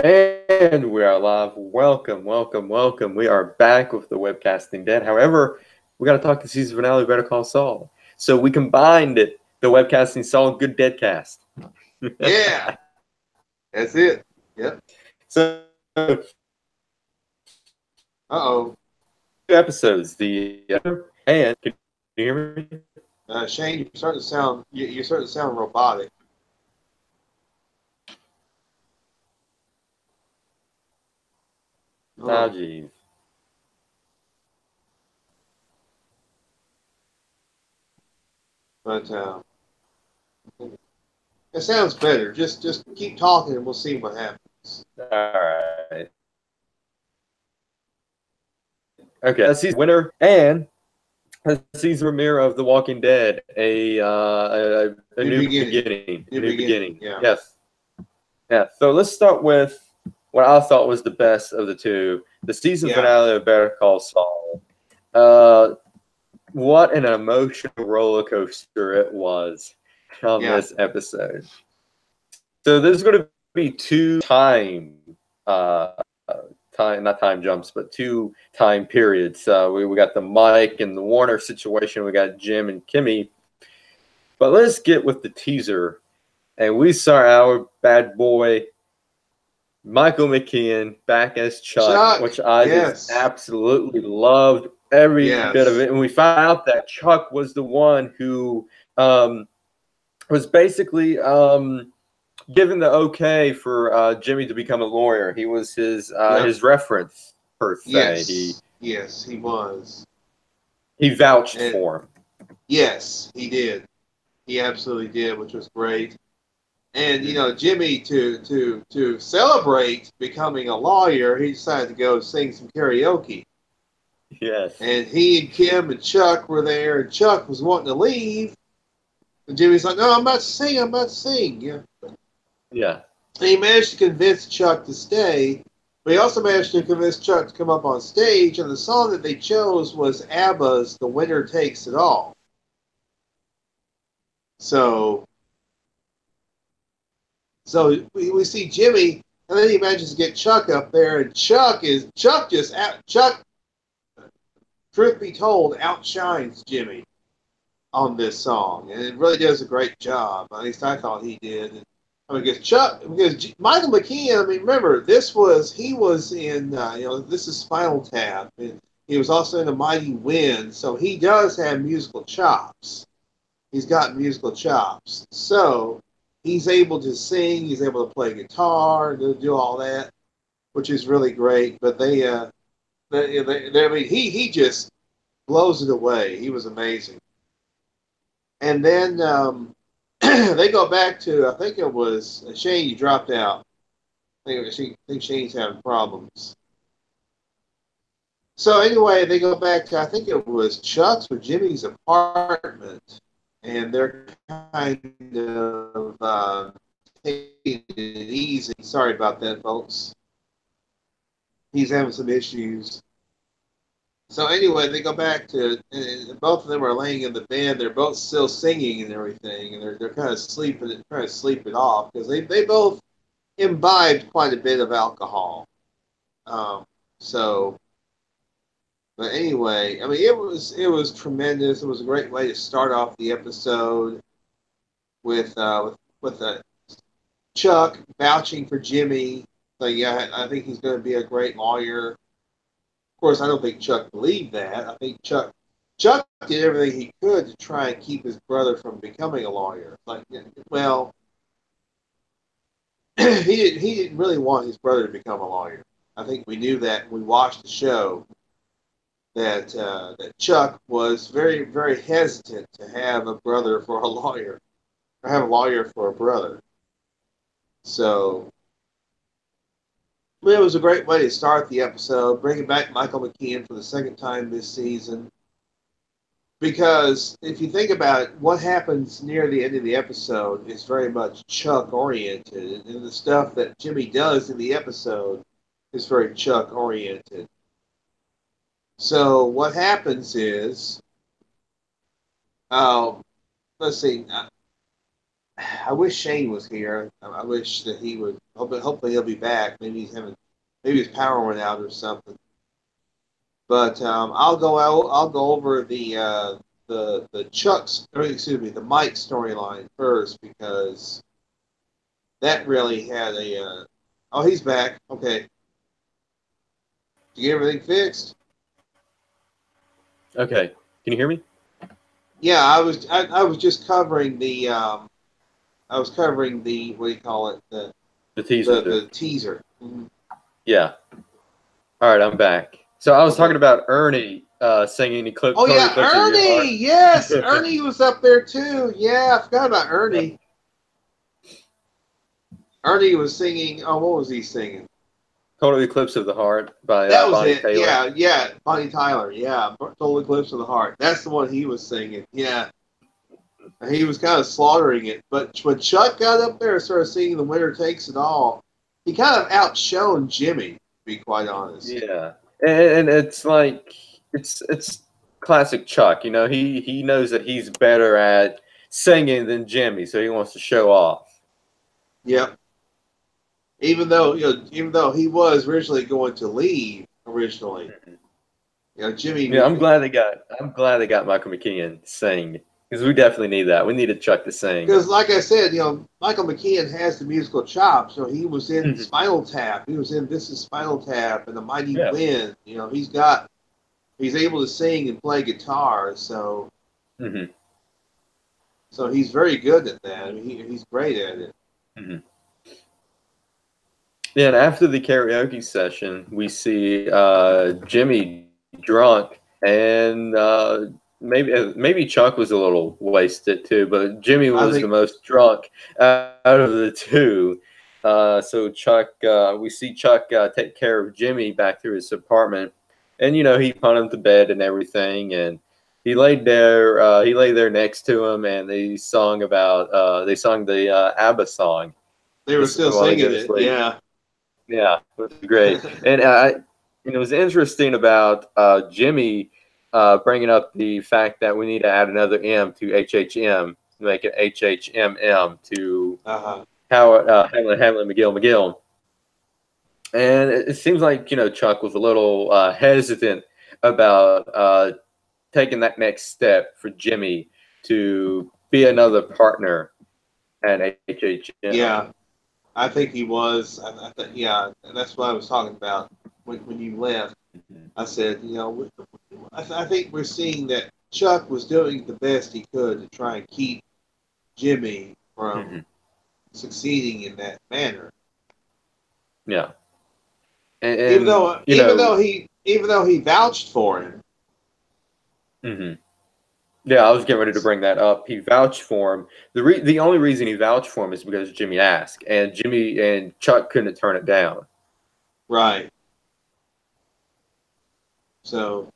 And we are live. Welcome, welcome, welcome. We are back with the WebCasting Dead. However, we got to talk the season finale of Better Call Saul. So we combined it, the WebCasting Saul GoodDeadCast. Yeah, that's it. Yep. So, Uh-oh. two episodes. And can you hear me? Shane, you're starting to sound robotic. Ah, Oh, geez. but it sounds better. Just keep talking and we'll see what happens. All right. Okay. Season winner and a season premiere of The Walking Dead, a New new beginning. beginning, a New new beginning. beginning. Yeah. Yes. Yeah. So let's start with what I thought was the best of the two, the season Yeah. finale of Better Call Saul. Uh, what an emotional roller coaster it was on Yeah. this episode. So there's going to be two not time jumps, but two time periods. We got the Mike and the Warner situation. We got Jim and Kimmy. But let's get with the teaser. And we saw our bad boy Michael McKean back as Chuck, Chuck. which I just Yes. absolutely loved every bit of Yes. it. And we found out that Chuck was the one who was basically given the okay for Jimmy to become a lawyer. He was Yep. his reference per se. He Yes. Yes, he was. he vouched And for him. yes, he did. He absolutely did, which was great. And Mm-hmm. Jimmy to celebrate becoming a lawyer, he decided to go sing some karaoke. Yes. And he and Kim and Chuck were there, and Chuck was wanting to leave, and Jimmy's like, "No, I'm about to sing. I'm about to sing." Yeah. Yeah. And he managed to convince Chuck to stay, but he also managed to convince Chuck to come up on stage. And the song that they chose was ABBA's "The Winner Takes It All." So we see Jimmy, and then he manages to get Chuck up there, and Chuck. Truth be told, outshines Jimmy on this song, and it really does a great job. At least I thought he did. And, I mean, because Michael McKean. I mean, remember he was in this is Spinal Tap, and he was also in A Mighty Wind, so he does have musical chops. He's got musical chops, so he's able to sing. He's able to play guitar, do all that, which is really great. But I mean, he just blows it away. He was amazing. And then they go back to, I think it was Shane. You dropped out. I think Shane's having problems. So anyway, they go back to, I think it was Chuck's or Jimmy's apartment, and they're kind of taking it easy. Sorry about that, folks. He's having some issues. So anyway, they go back to, and both of them are laying in the bed. They're both still singing and everything, and they're kind of sleeping, trying to sleep it off because they both imbibed quite a bit of alcohol. Um, so, but anyway, I mean, it was tremendous. It was a great way to start off the episode with Chuck vouching for Jimmy. So yeah, I think he's going to be a great lawyer. Of course, I don't think Chuck believed that. I think Chuck did everything he could to try and keep his brother from becoming a lawyer. Like, well, he didn't really want his brother to become a lawyer. I think we knew that when we watched the show that Chuck was very very hesitant to have a brother for a lawyer, or have a lawyer for a brother. So it was a great way to start the episode, bringing back Michael McKean for the second time this season. Because if you think about it, what happens near the end of the episode is very much Chuck oriented, and the stuff that Jimmy does in the episode is very Chuck oriented. So what happens is, uh, let's see, I wish Shane was here. I wish that he would. Hopefully he'll be back. Maybe maybe his power went out or something. But I'll go out. I'll go over the Chuck's, or excuse me, the Mike storyline first because that really had a. Oh, he's back. Okay. Did you get everything fixed? Okay. Can you hear me? Yeah, I was just covering the I was covering the what do you call it The teaser. the teaser. Mm-hmm. Yeah. All right, I'm back. So I was Okay. talking about Ernie singing the clip. Oh Totally yeah, Eclipse of Your Ernie. Heart. Yes, Ernie was up there too. Yeah, I forgot about Ernie. Ernie was singing. Oh, what was he singing? Total Eclipse of the Heart by That was Bonnie it. Taylor. Yeah, yeah. Bonnie Tyler. Yeah, Total Eclipse of the Heart. That's the one he was singing. Yeah. He was kind of slaughtering it. But when Chuck got up there and started singing The Winner Takes It All, he kind of outshone Jimmy, to be quite honest. Yeah, and it's like it's classic Chuck. You know, he knows that he's better at singing than Jimmy, so he wants to show off. Yep. Even though he was originally going to leave originally, Jimmy. Yeah, I'm glad they got Michael McKean to sing because we definitely need that. We needed Chuck to sing. Because, like I said, Michael McKean has the musical chops. He was in Spinal Tap. He was in This Is Spinal Tap and The Mighty Wind. He's able to sing and play guitar. So, so he's very good at that. I mean, he's great at it. Yeah, and after the karaoke session, we see Jimmy drunk, and maybe Chuck was a little wasted too, but Jimmy was the most drunk out of the two. So Chuck, we see Chuck take care of Jimmy back to his apartment, and he put him to bed and everything, and he laid there. He lay there next to him, and they sung the ABBA song. They were still singing it, yeah. Yeah, it was great. And it was interesting about Jimmy bringing up the fact that we need to add another M to HHM, make it HHMM to Howard, Hamlin, McGill. And it seems like, Chuck was a little hesitant about taking that next step for Jimmy to be another partner at HHM. Yeah. I think he was. Yeah, that's what I was talking about when you left. I said, I think we're seeing that Chuck was doing the best he could to try and keep Jimmy from succeeding in that manner. Yeah, and even though he vouched for him. Yeah, I was getting ready to bring that up. He vouched for him. The only reason he vouched for him is because Jimmy asked, and Jimmy and Chuck couldn't turn it down. Right. So,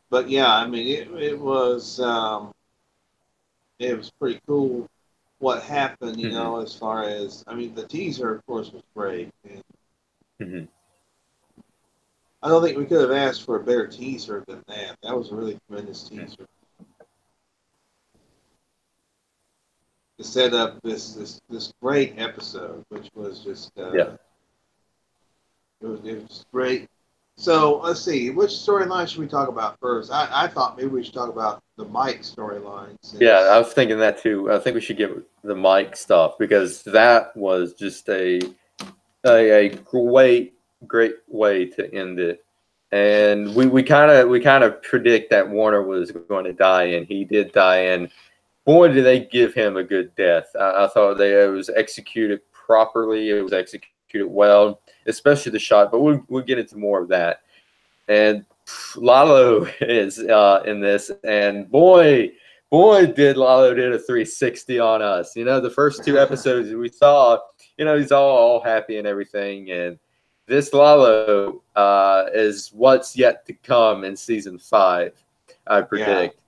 but yeah, I mean, it was pretty cool what happened. As far as the teaser, of course, was great. And I don't think we could have asked for a better teaser than that. That was a really tremendous teaser. To set up this great episode, which was just it was great. So let's see, which storyline should we talk about first? I thought maybe we should talk about the Mike storyline. Yeah, I was thinking that too. I think we should get the Mike stuff because that was just a great way to end it. And we kind of predict that Warner was going to die, and he did die. And boy, did they give him a good death. I thought it was executed properly. It was executed well, especially the shot. But we'll get into more of that. And Lalo is in this, and boy, did Lalo did a 360 on us. The first two episodes we saw, he's all happy and everything, and this Lalo is what's yet to come in season 5. I predict.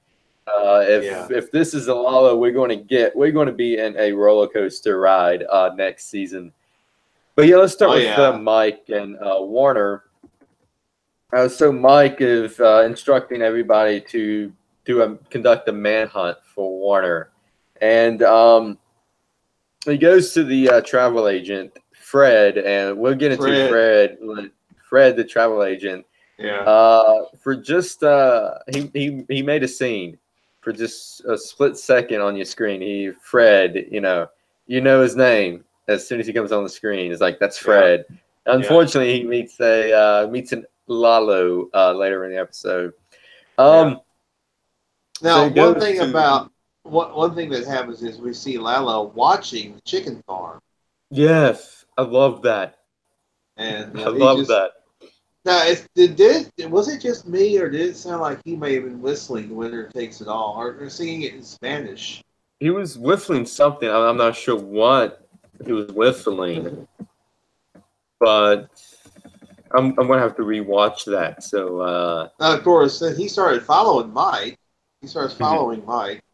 If this is the Lalo we're going to be in a roller coaster ride next season. But yeah, let's start with Mike and Warner. So Mike is instructing everybody to conduct a manhunt for Warner, and he goes to the travel agent, Fred, and we'll get into Fred, the travel agent. Yeah. For just he made a scene for just a split second on your screen. Fred, you know his name as soon as he comes on the screen. It's like, that's Fred. Yeah. Unfortunately, he meets an Lalo later in the episode. Now, so one thing that happens is we see Lalo watching the chicken farm. Yes, I love that. And I love that. Now, was it just me, or did it sound like he may have been whistling "The Winner Takes It All," or singing it in Spanish? He was whistling something. I'm not sure what he was whistling, but I'm gonna have to rewatch that. So Of course, then he started following Mike. He starts following Mike.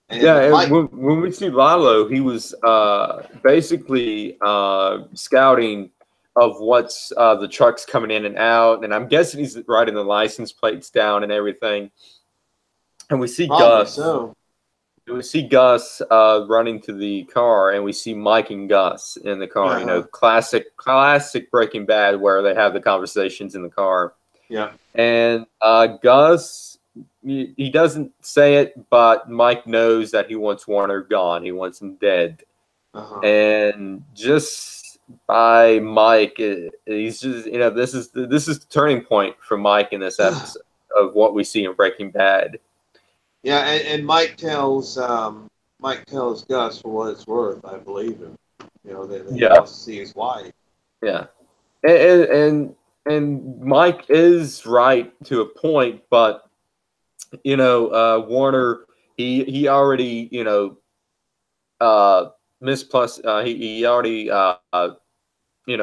And Mike, when we see Lalo, he was basically scouting of what's the trucks coming in and out, and I'm guessing he's writing the license plates down and everything. And we see Gus. So. We see Gus running to the car, and we see Mike and Gus in the car. Classic Breaking Bad, where they have the conversations in the car. Yeah. And Gus, he doesn't say it, but Mike knows that he wants Warner gone. He wants him dead. And just by Mike, he's just this is the turning point for Mike in this episode of what we see in Breaking Bad. Yeah, and Mike tells Gus, for what it's worth, I believe him. That he wants to see his wife. Yeah, and Mike is right to a point, but Warner, he already he already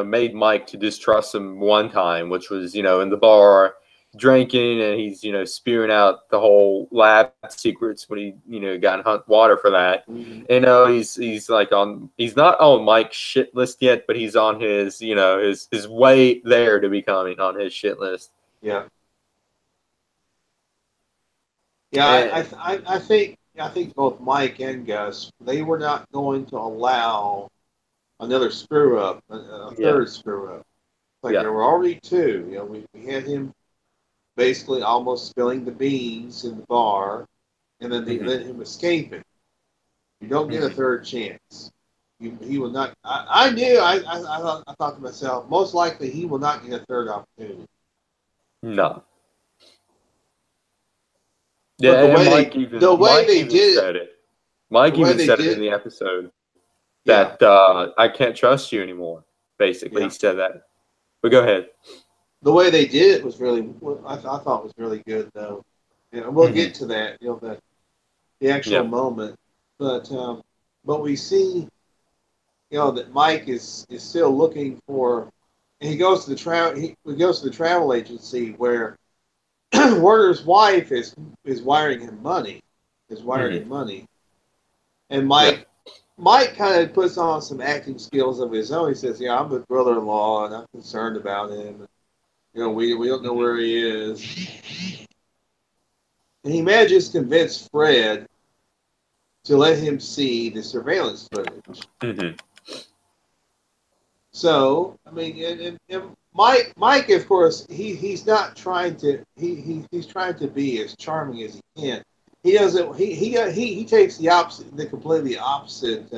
made Mike to distrust him one time, which was in the bar drinking, and he's spewing out the whole lab secrets when he got in hot water for that. He's like he's not on Mike's shit list yet, but he's on his his way there to becoming on his shit list. Yeah. I think both Mike and Gus, they were not going to allow another screw up, a third screw up. There were already two. We had him basically almost spilling the beans in the bar, and then him escaping. You don't get a third chance. He will not. I knew. I thought to myself, most likely he will not get a third opportunity. No. Yeah, Mike even said it. Mike even said it in the episode that I can't trust you anymore. Basically, he said that. But go ahead. The way they did it was really, I thought was really good, though. We'll get to that, the actual moment. But we see, that Mike is still looking for, and he goes to the travel agency where Werner's wife is wiring him money, and Mike kind of puts on some acting skills of his own. He says, I'm his brother-in-law, and I'm concerned about him. We don't know where he is. And he manages to convince Fred to let him see the surveillance footage. So, I mean, and Mike, of course, he's not trying to. He's trying to be as charming as he can. He doesn't. He takes the completely opposite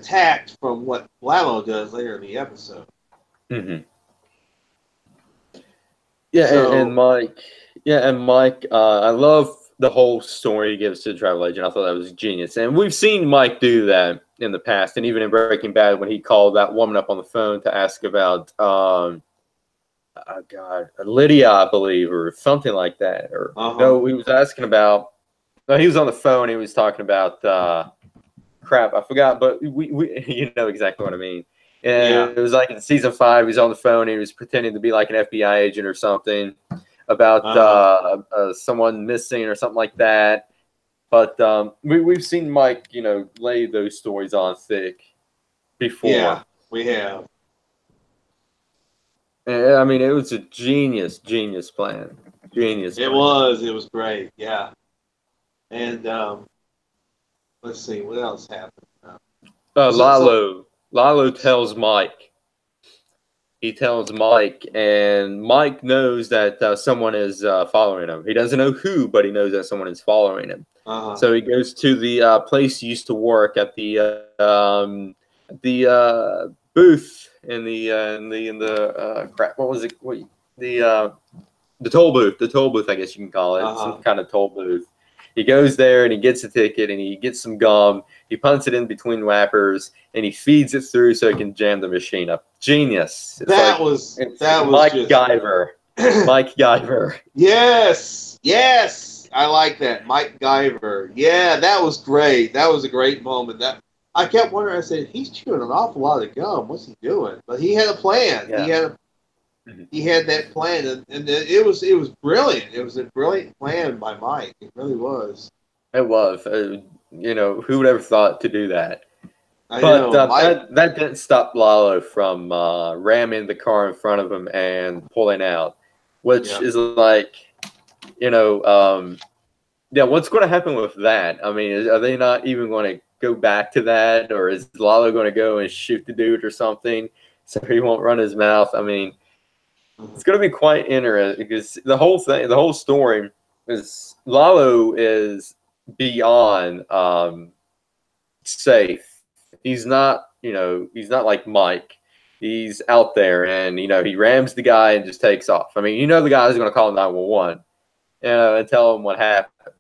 tact from what Lalo does later in the episode. Yeah, and Mike. Yeah, and Mike. I love the whole story he gives to the travel agent. I thought that was genius, and we've seen Mike do that in the past, and even in Breaking Bad when he called that woman up on the phone to ask about, Lydia, I believe, or something like that. Or no, he was asking about. No, he was on the phone. He was talking about crap. I forgot, but we you know exactly what I mean. And it was like in season 5, he's on the phone. He was pretending to be like an FBI agent or something about someone missing or something like that. But we've seen Mike, lay those stories on thick before. Yeah, we have. And, I mean, it was a genius plan. It was great, yeah. And let's see, what else happened? So Lalo tells Mike. He tells Mike, and Mike knows that someone is following him. He doesn't know who, but he knows that someone is following him. So he goes to the place he used to work at, the booth in the crap. What was it? The toll booth. The toll booth, I guess you can call it. Some kind of toll booth. He goes there and he gets a ticket and he gets some gum. He punts it in between wrappers and he feeds it through so he can jam the machine up. Genius. That was Mike Guyver. Mike Guyver. Yes, I like that, Mike Guyver. Yeah, that was great. That was a great moment. That I kept wondering. I said, he's chewing an awful lot of gum. What's he doing? But he had a plan. Yeah. He had that plan, and it was brilliant. It was a brilliant plan by Mike. It really was. It was. Who would ever thought to do that? I But know. that didn't stop Lalo from ramming the car in front of him and pulling out, which is like, what's going to happen with that? I mean, are they not even going to go back to that, or is Lalo going to go and shoot the dude or something so he won't run his mouth? I mean, it's going to be quite interesting because the whole story is Lalo is beyond safe. He's not like Mike. He's out there and, he rams the guy and just takes off. I mean, the guy's going to call 911, and tell him what happened.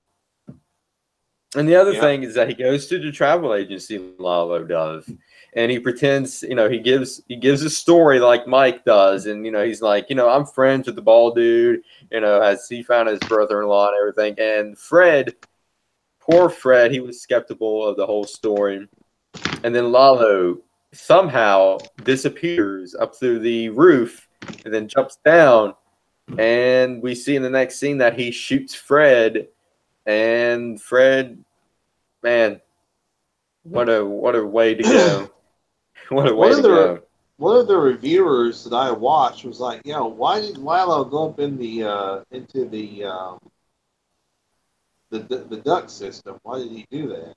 And the other thing is that he goes to the travel agency, Lalo does, and he pretends, he gives a story like Mike does, and he's like, I'm friends with the bald dude, has he found his brother-in-law and everything, and poor Fred, he was skeptical of the whole story, and then Lalo somehow disappears up through the roof and then jumps down, and we see in the next scene that he shoots Fred. And Fred, man, what a way to go! What a way to go! One of the reviewers that I watched was like, why did Lalo go up in into the duct system? Why did he do that?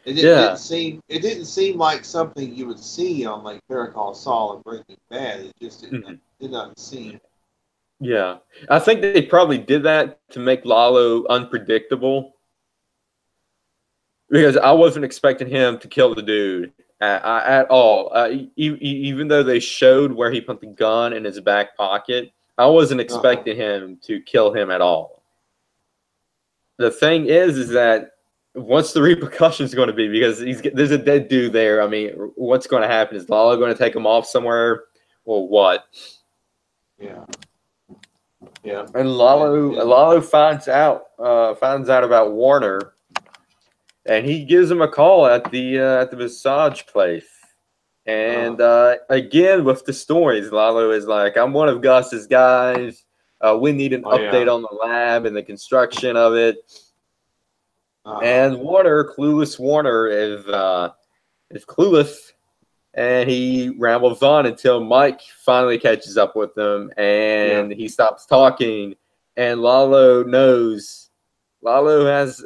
It didn't seem like something you would see on like Better Call Saul and Breaking Bad. It just did not seem. Yeah, I think they probably did that to make Lalo unpredictable, because I wasn't expecting him to kill the dude at all. Even though they showed where he put the gun in his back pocket, I wasn't expecting him to kill him at all. The thing is that what's the repercussions going to be? Because there's a dead dude there. I mean, what's going to happen? Is Lalo going to take him off somewhere, or what? Yeah. And Lalo finds out about Warner, and he gives him a call at the massage place. And again with the stories, Lalo is like, "I'm one of Gus's guys. We need an update on the lab and the construction of it." And clueless Warner is clueless. And he rambles on until Mike finally catches up with him, and he stops talking. And Lalo knows. Lalo has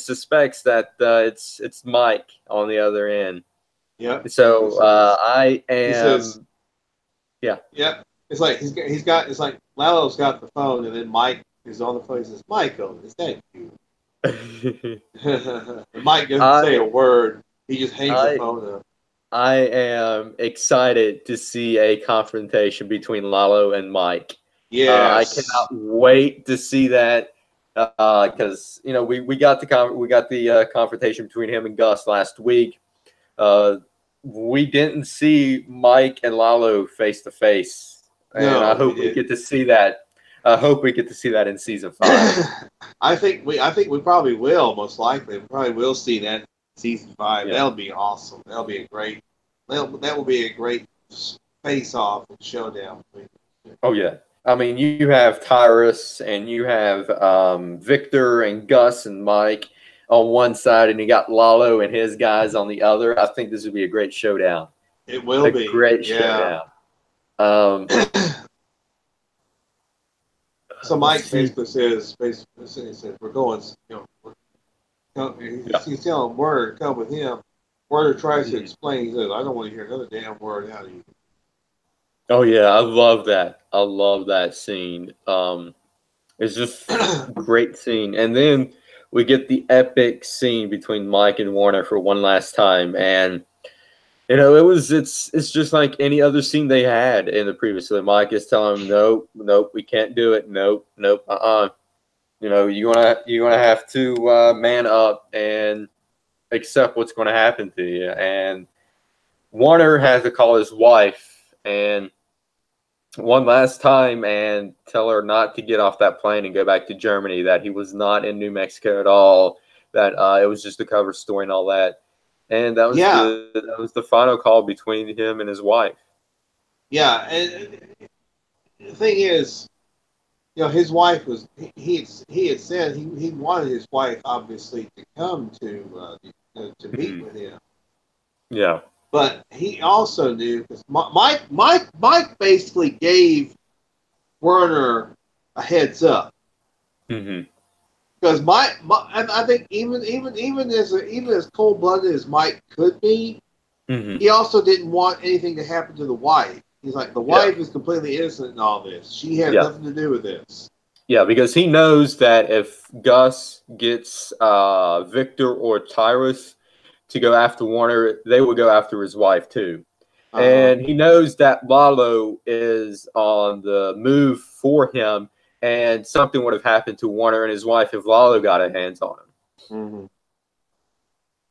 suspects that it's Mike on the other end. Yeah. So I am. He says, yeah. It's like it's like Lalo's got the phone, and then Mike is on the phone. He says, "Michael, is that you?" And Mike doesn't say a word. He just hangs the phone up. I am excited to see a confrontation between Lalo and Mike. Yes. I cannot wait to see that, because we got the confrontation between him and Gus last week. We didn't see Mike and Lalo face to face, and I hope we get to see that. I hope we get to see that in season 5. I think we probably will, most likely. We probably will see that in season 5. Yeah. That'll be awesome. That will be a great face-off and showdown. Oh yeah. I mean, you have Tyrus and you have Victor and Gus and Mike on one side, and you got Lalo and his guys on the other. I think this would be a great showdown. It will be a great showdown. So Mike basically says, we're going, He's telling Werner to come with him. Werner tries to Mhm. explain. He says, "I don't want to hear another damn word out of you." Oh yeah, I love that. I love that scene. It's just great scene, and then we get the epic scene between Mike and Warner for one last time, and it's just like any other scene they had in the previous. Mike is telling him, "Nope, nope, we can't do it. Nope, nope, you're gonna have to man up and accept what's going to happen to you." And Warner has to call his wife and one last time and tell her not to get off that plane and go back to Germany. That he was not in New Mexico at all. That it was just a cover story and all that. And Yeah, that was the final call between him and his wife. yeah. And the thing is, his wife was he had said he wanted his wife obviously to come to meet Mhm. with him, Yeah. but he also knew because Mike basically gave Werner a heads up Hmm. because I think even as cold blooded as Mike could be, Hmm. he also didn't want anything to happen to the wife. He's like, the Yeah. wife is completely innocent in all this. She has Yeah. nothing to do with this. Yeah. Because he knows that if Gus gets Victor or Tyrus to go after Warner, they will go after his wife too. Uh huh. And he knows that Lalo is on the move for him, and something would have happened to Warner and his wife if Lalo got a hands on him. Mm-hmm.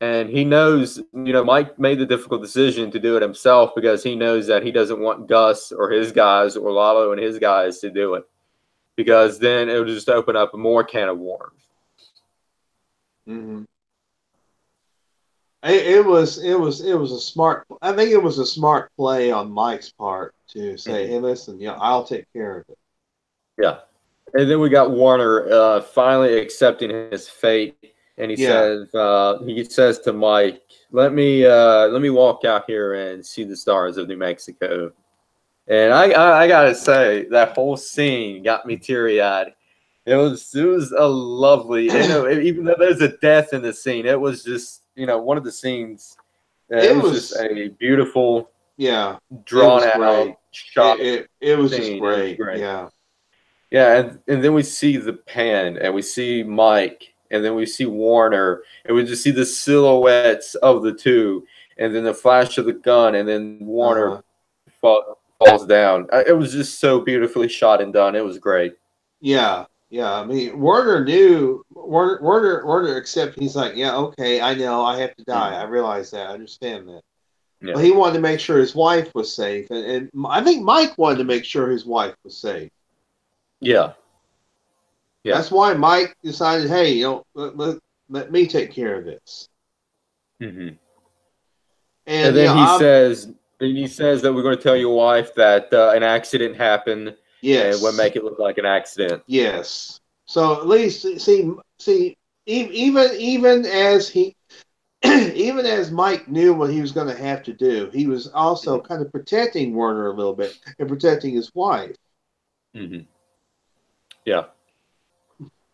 And he knows, Mike made the difficult decision to do it himself because he knows that he doesn't want Gus or his guys or Lalo and his guys to do it because then it would just open up more can of worms. Mm-hmm. It was a smart. I think it was a smart play on Mike's part to say, Mm-hmm. "Hey, listen, I'll take care of it." Yeah. And then we got Warner finally accepting his fate, and Yeah. he says to Mike, let me walk out here and see the stars of New Mexico." And I gotta say that whole scene got me teary eyed. It was a lovely, even though there's a death in the scene, it was just one of the scenes. It It was just was, a beautiful, yeah, it drawn was great. out shot It was just scene. It was great. great. Yeah. Yeah, and then we see the pan, and we see Mike, and then we see Warner, and we just see the silhouettes of the two, and then the flash of the gun, and then Uh Warner huh. falls down. It was just so beautifully shot and done. It was great. Yeah. Yeah. I mean, Werner knew. Werner accepted. He's like, yeah, okay, I know, I have to die. I Mhm. realize that. I understand that. But Yeah, he wanted to make sure his wife was safe, and I think Mike wanted to make sure his wife was safe. yeah, yeah. That's why Mike decided, hey, let me take care of this. Hmm. And And then he says that we're going to tell your wife that an accident happened, and we'll yes, make it look like an accident. yes. So at least even as he even as Mike knew what he was going to have to do, he was also Hmm. kind of protecting Werner a little bit and protecting his wife. Hmm. Yeah.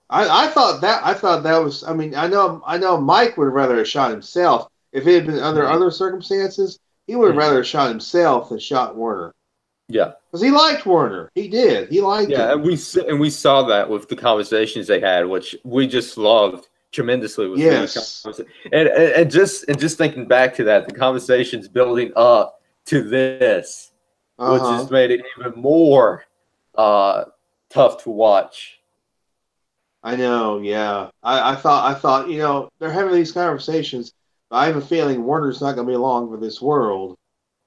I thought that was. I mean, I know Mike would rather have shot himself if it had been under Hmm. other circumstances. He would Hmm. rather have shot himself than shot Werner Yeah. because he liked Werner. He did. He liked Yeah, him. and we saw that with the conversations they had, which we just loved tremendously with these Yes. conversations. And just thinking back to that, the conversations building up to this, Uh which huh. just made it even more uh, tough to watch. I know. Yeah. I thought they're having these conversations. But I have a feeling Werner's not going to be along for this world.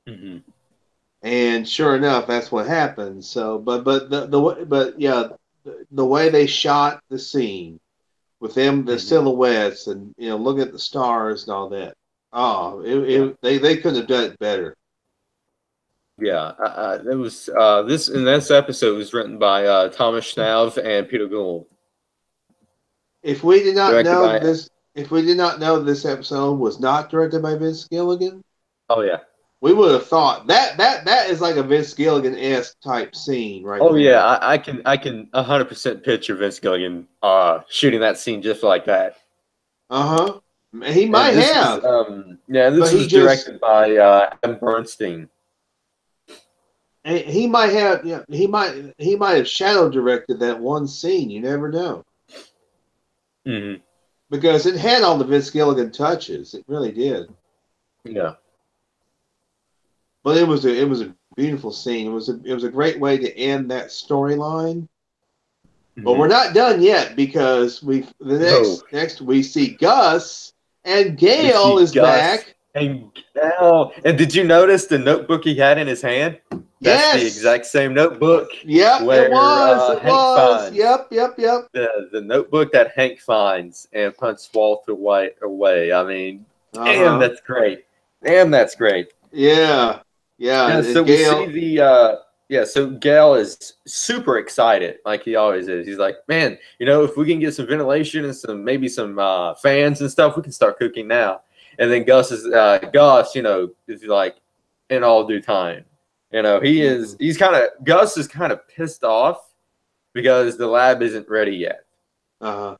Hmm. And sure enough, that's what happened. So, but yeah, the way they shot the scene with them, the Hmm. silhouettes, and look at the stars and all that. Oh, Yeah, they couldn't have done it better. yeah. It was this episode was written by Thomas Schnauz and Peter Gould, If we did not directed know by. this, if we did not know this episode was not directed by Vince Gilligan, Oh yeah. we would have thought that is like a Vince Gilligan esque type scene right Oh yeah, there. I can 100% picture Vince Gilligan shooting that scene just like that. Uh-huh. He might And this have, was yeah, but this he was just directed by Adam Bernstein. he might have, he might have shadow directed that one scene. You never know, Hmm. because it had all the Vince Gilligan touches. It really did. Yeah. But it was a beautiful scene. It was a great way to end that storyline. But we're Hmm. not done yet, because No, next we see Gus, and we Gail see is Gus back. and Gal. And did you notice the notebook he had in his hand? That's the Yes. exact same notebook Yep, it where was. It Hank was. finds Yep, yep, yep. the notebook that Hank finds and punts Walter White away. I mean, damn, Uh-huh. that's great. Damn, that's great. Yeah. Yeah. Yeah, And so we see Gail. the yeah, so Gale is super excited, like he always is. He's like, man, if we can get some ventilation and maybe some fans and stuff, we can start cooking now. And then Gus, is like, in all due time. Mhm. Gus is kind of pissed off because the lab isn't ready yet. Uh-huh.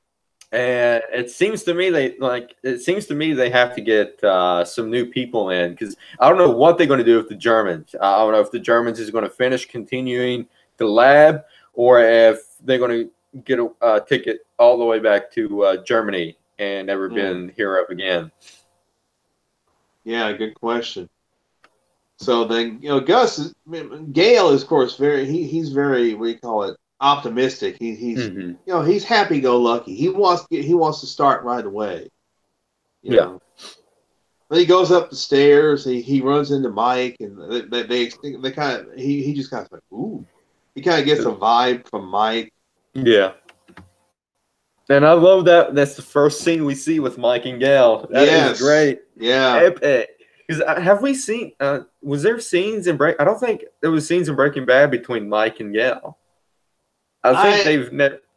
And it seems to me they have to get some new people in, because I don't know what they're going to do with the Germans. I don't know if the Germans is going to finish continuing the lab, or if they're going to get a ticket all the way back to Germany and never Mm. been here up again. Yeah, good question. So then, Gail is, of course, he's very, what do you call it, optimistic. Hmm. He's happy go lucky. He wants to start right away. You Yeah. know. Then he goes up the stairs. He runs into Mike, and they kind of he just kind of like, ooh. He kind of gets a vibe from Mike. Yeah. And I love that. That's the first scene we see with Mike and Gail. That is Yes. great. Yeah. Epic. Because have we seen? Was there scenes in Break? I don't think there was scenes in Breaking Bad between Mike and Gail. I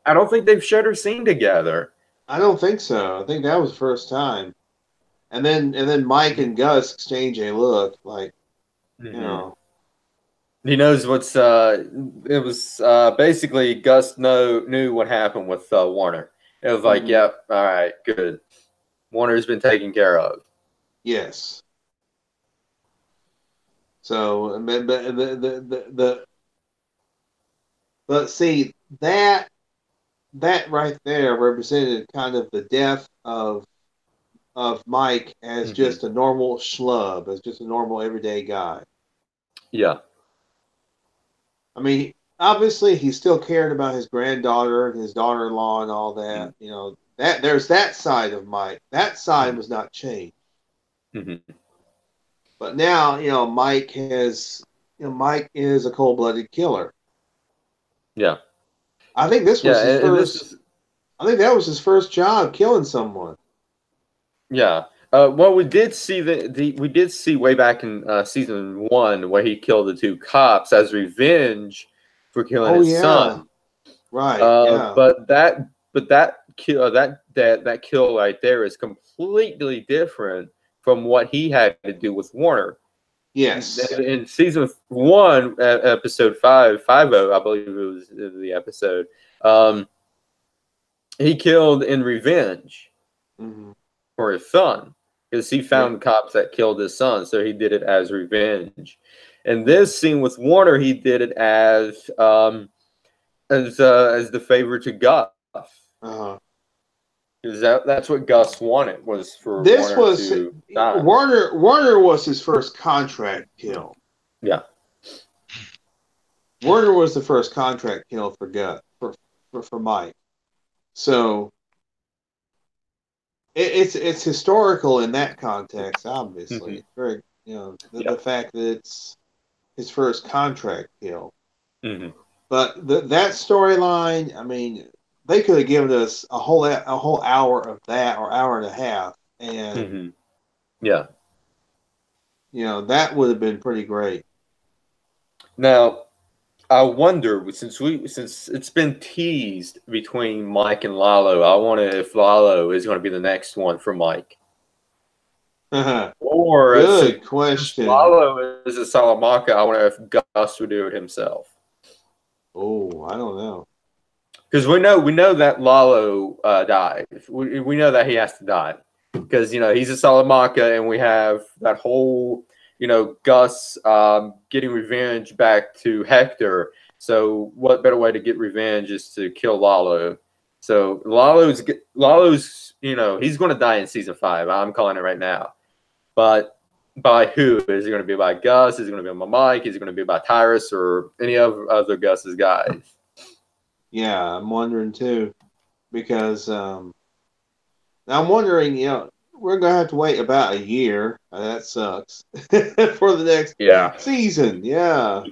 I don't think they've shared a scene together. I don't think so. I think that was the first time. And then Mike and Gus exchange a look, like, you Hmm. know. He knows what's. It was basically Gus knew what happened with Warner. It was like, Hmm. yep, all right, good. Warner's been taken care of. Yes. So, but see, that right there represented kind of the death of Mike as Hmm. just a normal schlub, as just a normal everyday guy. Yeah. I mean, obviously he still cared about his granddaughter and his daughter-in-law and all that. That there's that side of Mike. That side was not changed. Hmm. But now, Mike is a cold-blooded killer. Yeah. I think this was Yeah. his And this first. is. I think that was his first job, killing someone. Yeah. Well, we did see we did see way back in season 1 where he killed the two cops as revenge for killing Oh his yeah, son. right, Uh, yeah, but that but that kill that kill right there is completely different from what he had to do with Warner. yes, In season 1, episode 50, I believe it was the episode. Um, he killed in revenge hmm for his son, because he yeah, found cops that killed his son, so he did it as revenge. And this scene with Warner, he did it as the favor to Gus, uh-huh. because that's what Gus wanted, was for This Warner was to die. Warner. Warner was his first contract kill. Yeah. Warner was the first contract kill for Gut for Mike. So it's historical in that context. Obviously, Hmm. it's very Yeah. the fact that it's his first contract kill. Hmm. But that storyline, I mean, they could have given us a whole hour of that, or hour and a half, and Hmm. Yeah. that would have been pretty great. Now, I wonder, since it's been teased between Mike and Lalo, I wonder if Lalo is going to be the next one for Mike. Or Good since question. Lalo is a Salamanca, I wonder if Gus would do it himself. Oh, I don't know. because we know that Lalo died. We know that he has to die because he's a Salamanca, and we have that whole Gus getting revenge back to Hector. So what better way to get revenge is to kill Lalo. So Lalo's he's going to die in season 5. I'm calling it right now. But by who? Is it going to be by Gus? Is it going to be by Mike? Is it going to be by Tyrus or any of other Gus's guys? Yeah, I'm wondering too, because I'm wondering, we're gonna have to wait about a year. That sucks for the next season. Yeah.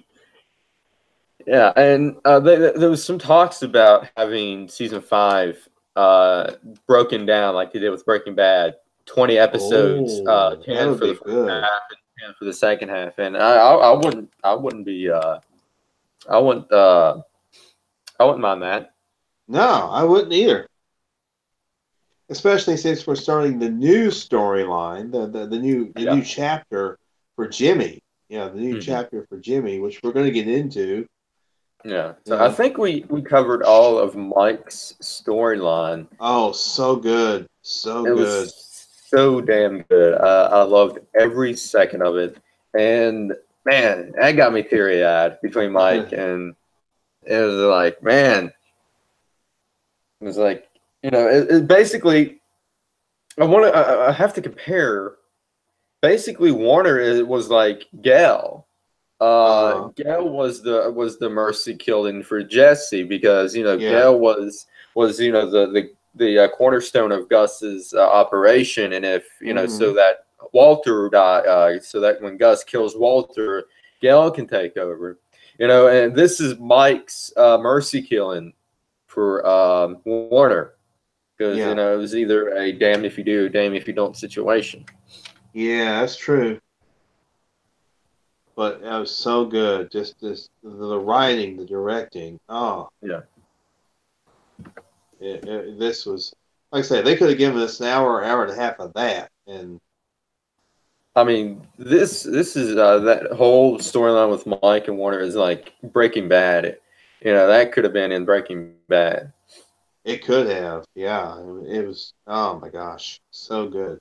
Yeah, and there was some talks about having season 5 broken down like they did with Breaking Bad, 20 episodes, 10 for the first half and 10 for the second half. And I wouldn't mind that. No, I wouldn't either. Especially since we're starting the new storyline, the new chapter for Jimmy. Yeah, the new chapter for Jimmy, which we're going to get into. Yeah, so I think we covered all of Mike's storyline. Oh, so good, so good. It was so damn good. I loved every second of it, and man, that got me teary-eyed between Mike and it was like, man, it was like it basically. I have to compare. Basically, Warner was like Gale. Gale was the mercy killing for Jesse because Gale was the cornerstone of Gus's operation, and if so that Walter died, so that when Gus kills Walter, Gale can take over. And this is Mike's mercy killing for Warner because it was either a damn if you do, damn if you don't situation. Yeah, that's true. But it was so good. Just the writing, the directing. Oh. Yeah. This was, like I say, they could have given us an hour and a half of that. And I mean, this is that whole storyline with Mike and Warner is like Breaking Bad. That could have been in Breaking Bad. It could have. Yeah. It was, oh my gosh, so good.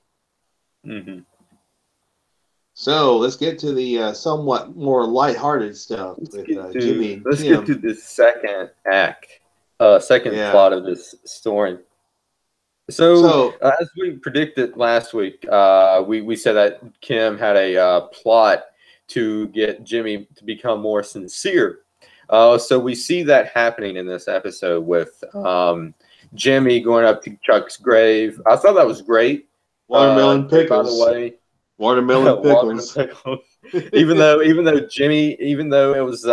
Mm-hmm. So let's get to the somewhat more lighthearted stuff with Jimmy and Kim. Let's get to the second act, second plot of this story. So as we predicted last week, we said that Kim had a plot to get Jimmy to become more sincere. So we see that happening in this episode with Jimmy going up to Chuck's grave. I thought that was great. Watermelon pickles. By the way. Watermelon pickles. even though Jimmy, even though it was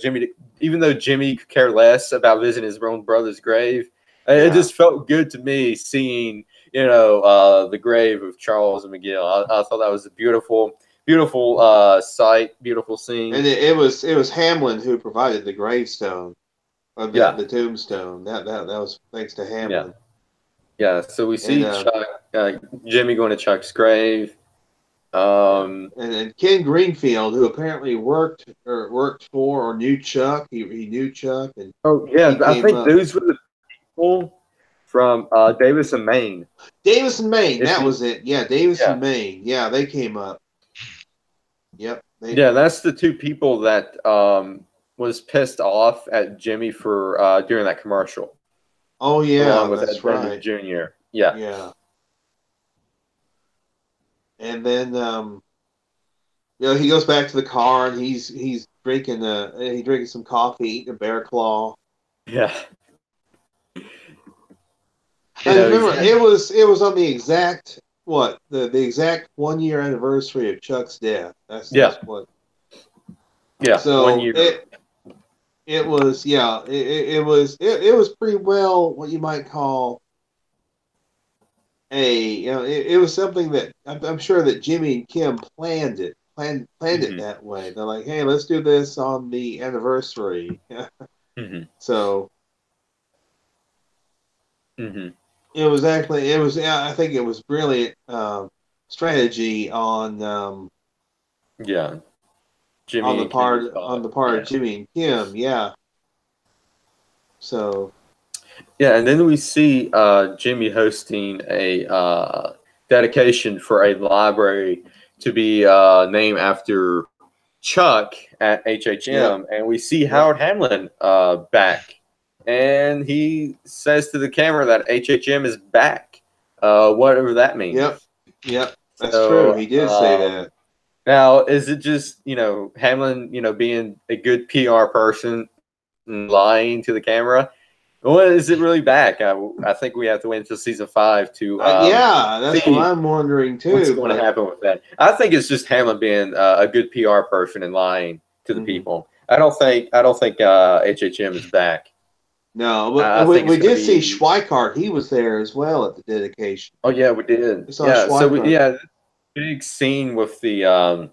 Jimmy, even though Jimmy could care less about visiting his own brother's grave, it just felt good to me seeing the grave of Charles and McGill. I thought that was a beautiful sight, beautiful scene. And it was Hamlin who provided the gravestone, the tombstone. That was thanks to Hamlin. Yeah. So we see Jimmy going to Chuck's grave. And Ken Greenfield, who apparently worked for or knew Chuck, he knew Chuck, and I think those were the people from Davis and Maine. Davis and Maine, that was it. Yeah, Davis and Maine. Yeah, they came up. Yep. That's the two people that was pissed off at Jimmy for during that commercial. Oh yeah, along with that's right. Jr. Yeah. Yeah. And then he goes back to the car and he's drinking some coffee, eating a bear claw. Yeah. And remember, it was on the exact the exact 1 year anniversary of Chuck's death. That's what. Yeah. So 1 year. It was pretty well what you might call it was something that I'm sure that Jimmy and Kim planned it that way. They're like, hey, let's do this on the anniversary. So it was I think it was brilliant strategy on Jimmy on the part of Jimmy and Kim. So Yeah, and then we see Jimmy hosting a dedication for a library to be named after Chuck at Yep. HHM, and we see Yep. Howard Hamlin back, and he says to the camera that HHM is back, whatever that means. Yep. Yep. That's So, true. He did say that. Now, is it just Hamlin being a good PR person and lying to the camera? Or is it really back? I think we have to wait until season 5 to Yeah, that's what see I'm wondering too. what's going to happen with that. I think it's just Hamlin being a good PR person and lying to the people. I don't think HHM is back. No, but we did see Schweikart. He was there as well at the dedication. Oh yeah, we did. Yeah, so big scene with the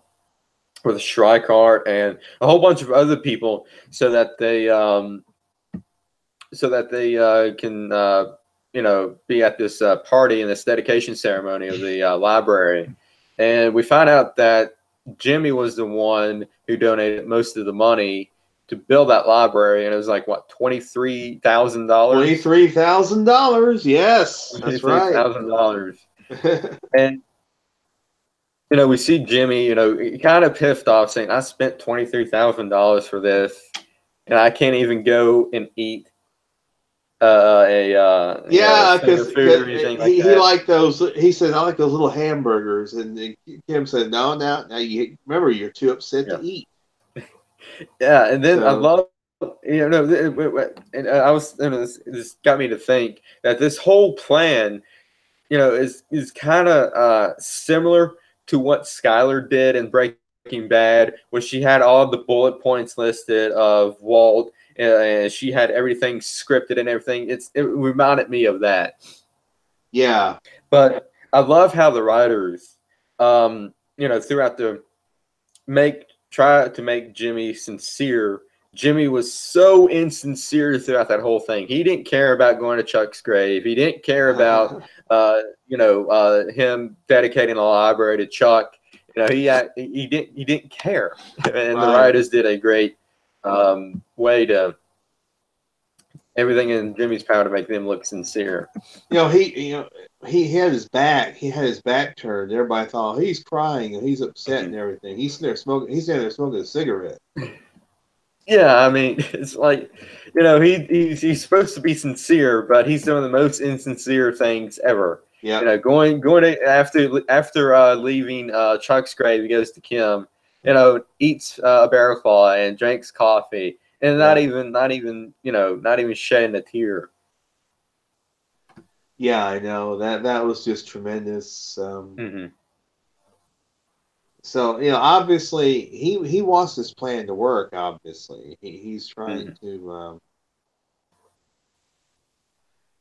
Schweikart and a whole bunch of other people, so that they can be at this party and this dedication ceremony of the library. And we find out that Jimmy was the one who donated most of the money to build that library, and it was like what, $23,000? $23,000, yes, that's right. $23,000. And we see Jimmy, kind of pissed off, saying, "I spent $23,000 for this, and I can't even go and eat because he liked those. He said, "I like those little hamburgers," and Kim said, "No, now you remember, you're too upset to eat." Yeah, and then I love, and I was, this got me to think that this whole plan, is kind of similar to what Skylar did in Breaking Bad, where she had all the bullet points listed of Walt. And she had everything scripted and everything. It reminded me of that. Yeah. But I love how the writers, throughout try to make Jimmy sincere. Jimmy was so insincere throughout that whole thing. He didn't care about going to Chuck's grave. He didn't care about, him dedicating the library to Chuck. He didn't care. And the writers did a great way to everything in Jimmy's power to make them look sincere. He had his back. He had his back turned. Everybody thought he's crying and he's upset and everything. He's there smoking. He's there smoking a cigarette. Yeah, I mean, it's like, he's supposed to be sincere, but he's doing the most insincere things ever. Yeah. Going to, after leaving Chuck's grave, he goes to Kim. Eats a bear claw and drinks coffee, and not even shedding a tear. Yeah, I know that was just tremendous. So obviously he wants this plan to work. Obviously, he's trying to.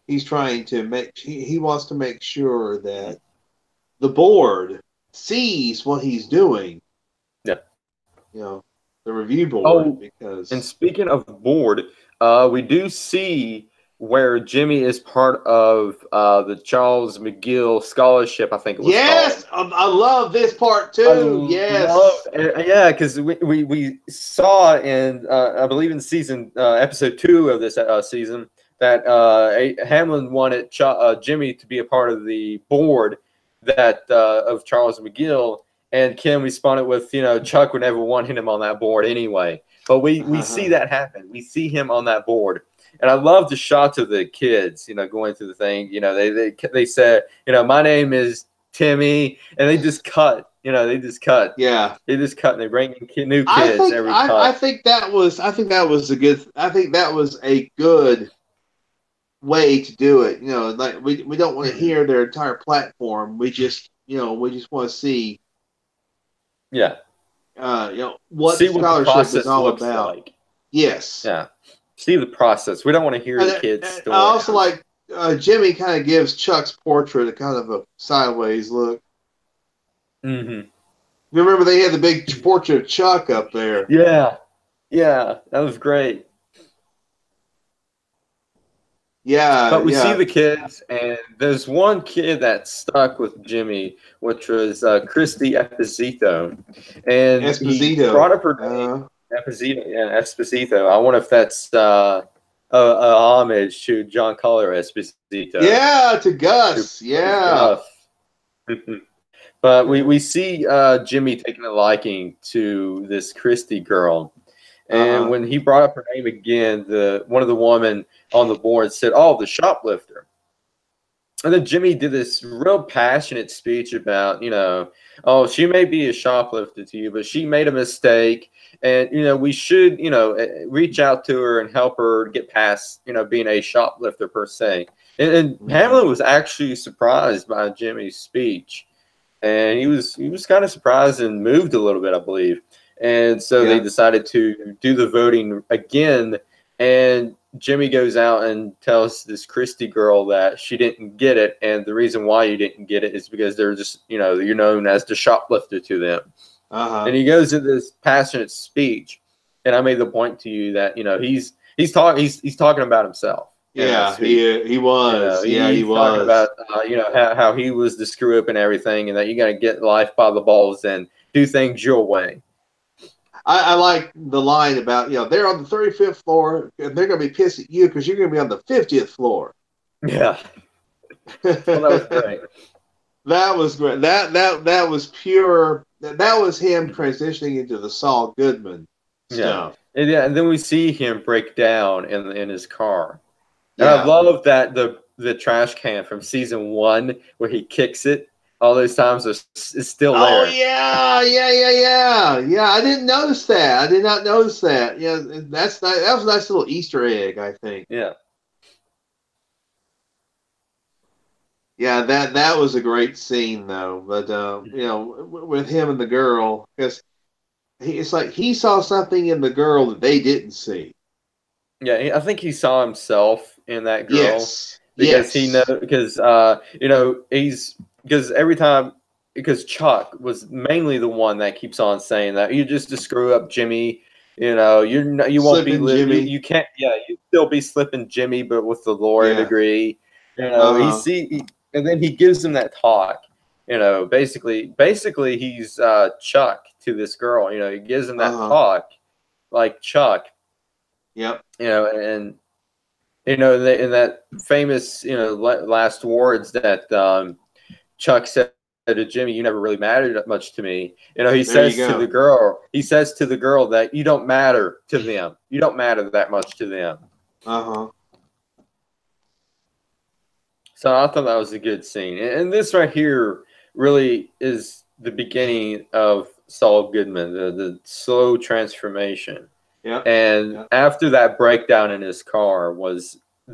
He's trying to make. He wants to make sure that the board sees what he's doing. The review board. And speaking of board, we do see where Jimmy is part of the Charles McGill Scholarship, I think it was called. I love this part too. Because we saw in, I believe in episode 2 of this season, that Hamlin wanted Jimmy to be a part of the board of Charles McGill. And Kim responded with, Chuck would never want him on that board anyway. But we see that happen. We see him on that board. And I love the shots of the kids, going through the thing. They said, my name is Timmy. And they just cut. Yeah. They just cut and they bring in new kids every time. I think that was a good way to do it. Like we don't want to hear their entire platform. We just want to see. Yeah. What the scholarship is all about. Like. Yes. Yeah. See the process. We don't want to hear the kids' story. I also like Jimmy kind of gives Chuck's portrait a kind of a sideways look. Mm-hmm. You remember they had the big portrait of Chuck up there. Yeah. Yeah. That was great. Yeah, but we see the kids, and there's one kid that stuck with Jimmy, which was Christy Esposito, and he brought up her name, Esposito. Yeah, Esposito. I wonder if that's a homage to John Collar Esposito. Yeah, to Gus. Yeah. But we see Jimmy taking a liking to this Christie girl. And when he brought up her name again, one of the women on the board said, "Oh, the shoplifter." And then Jimmy did this real passionate speech about, oh, she may be a shoplifter to you, but she made a mistake. And, we should, reach out to her and help her get past, being a shoplifter per se. And Hamlin was actually surprised by Jimmy's speech. And he was kind of surprised and moved a little bit, I believe. And so they decided to do the voting again. And Jimmy goes out and tells this Christie girl that she didn't get it, and the reason why you didn't get it is because they're just, you're known as the shoplifter to them. And he goes into this passionate speech, and I made the point to you that he's talking about himself. Yeah, he was. He was talking about how he was the screw up and everything, and that you got to get life by the balls and do things your way. I like the line about, they're on the 35th floor and they're going to be pissed at you because you're going to be on the 50th floor. Yeah. Well, that was great. That was great. That was pure. That was him transitioning into the Saul Goodman stuff. Yeah. And then we see him break down in his car. And I love that the trash can from season 1 where he kicks it. All those times is still there. Oh, yeah. I didn't notice that. I did not notice that. Yeah, that was a nice little Easter egg, I think. Yeah. Yeah, that was a great scene, though. But, with him and the girl, because it's like he saw something in the girl that they didn't see. Yeah, I think he saw himself in that girl. Yes. Because because Chuck was mainly the one that keeps on saying that you're just a screw up, Jimmy. You won't be living. You can't. Yeah, you still be slipping, Jimmy, but with the lawyer degree. And then he gives him that talk. Basically he's Chuck to this girl. He gives him that talk, like Chuck. Yep. And. In that famous, last words that Chuck said to Jimmy, "You never really mattered much to me." He says to the girl, that you don't matter to them. You don't matter that much to them. So I thought that was a good scene. And this right here really is the beginning of Saul Goodman, the slow transformation. Yeah. And after that breakdown in his car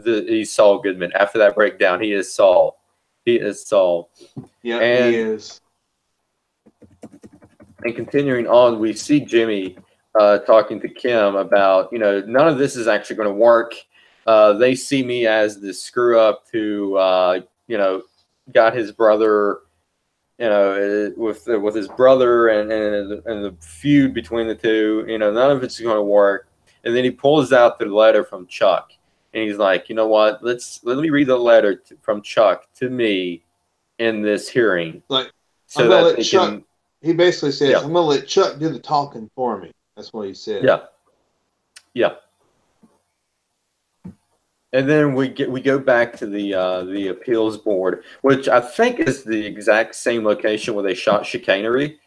he's Saul Goodman. After that breakdown, he is Saul. He is Saul. Yeah, he is. And continuing on, we see Jimmy talking to Kim about, none of this is actually going to work. They see me as the screw up who, got his brother, with his brother and the feud between the two. None of it's going to work. And then he pulls out the letter from Chuck, and he's like, you know what? Let me read the letter from Chuck to me in this hearing. Like, so that Chuck. He basically says, "I'm going to let Chuck do the talking for me." That's what he said. Yeah. And then we go back to the appeals board, which I think is the exact same location where they shot Chicanery,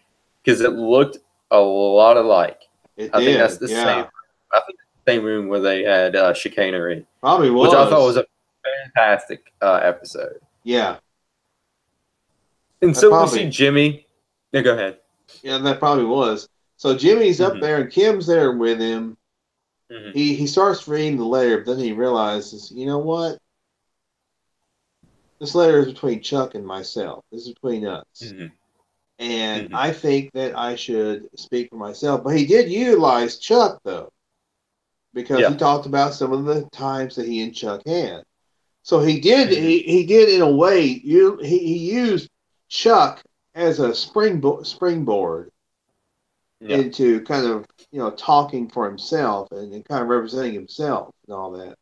because it looked a lot alike. I think that's the same. I think the same room where they had Chicanery. Probably was. Which I thought was a fantastic episode. Yeah. And so we see Jimmy. Yeah, go ahead. Yeah, that probably was. So Jimmy's up there, and Kim's there with him. He starts reading the letter, but then he realizes, you know what? This letter is between Chuck and myself. This is between us. And I think that I should speak for myself. But he did utilize Chuck, though, because he talked about some of the times that he and Chuck had. So he did. He did in a way. He used Chuck as a springboard into kind of talking for himself and kind of representing himself and all that.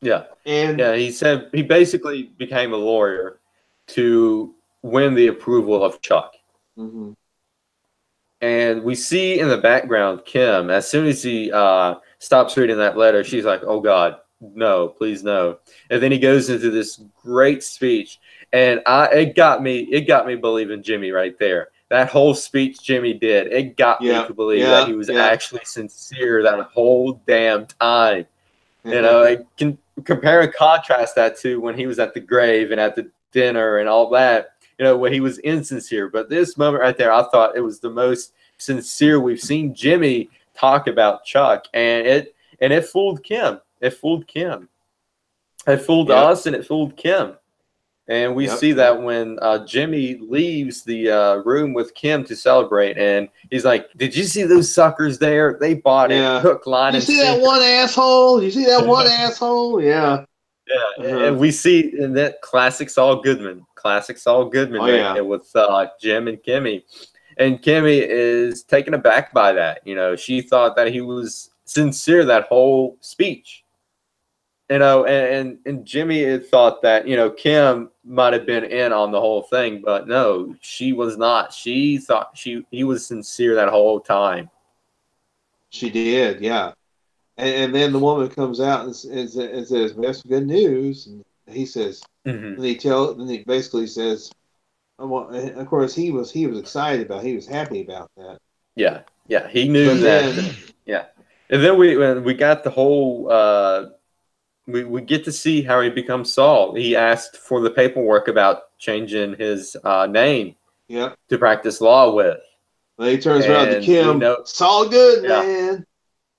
Yeah, and he said he basically became a lawyer to win the approval of Chuck. And we see in the background Kim, as soon as he stops reading that letter. She's like, "Oh God, no, please no." And then he goes into this great speech, and it got me believing Jimmy right there. That whole speech Jimmy did, it got me Yeah, to believe that yeah, he was yeah. actually sincere that whole damn time. I can compare and contrast that to when he was at the grave and at the dinner and all that. When he was insincere. But this moment right there, I thought it was the most sincere we've seen Jimmy talk about Chuck, and it fooled Kim. It fooled Kim. It fooled Yep, us, and it fooled Kim. And we yep, see yep. that when Jimmy leaves the room with Kim to celebrate, and he's like, "Did you see those suckers there? They bought it, Yeah. hook, line, You and see that sinker." one asshole? You see that one asshole? Yeah. Yeah, Uh-huh. and we see in that classic Saul Goodman Oh right yeah. there with Jim and Kimmy. And Kimmy is taken aback by that. She thought that he was sincere that whole speech. And Jimmy had thought that Kim might have been in on the whole thing, but no, she was not. She thought he was sincere that whole time. She did, yeah. And then the woman comes out and says, "We have some good news." And he says, Hmm. then he basically says, well, and of course he was excited about, he was happy about that. Yeah, he knew But that. then, Yeah, and then we got the whole. We get to see how he becomes Saul. He asked for the paperwork about changing his name yep. to practice law with, Then he turns around to and we Kim. know, It's all good, yeah, man.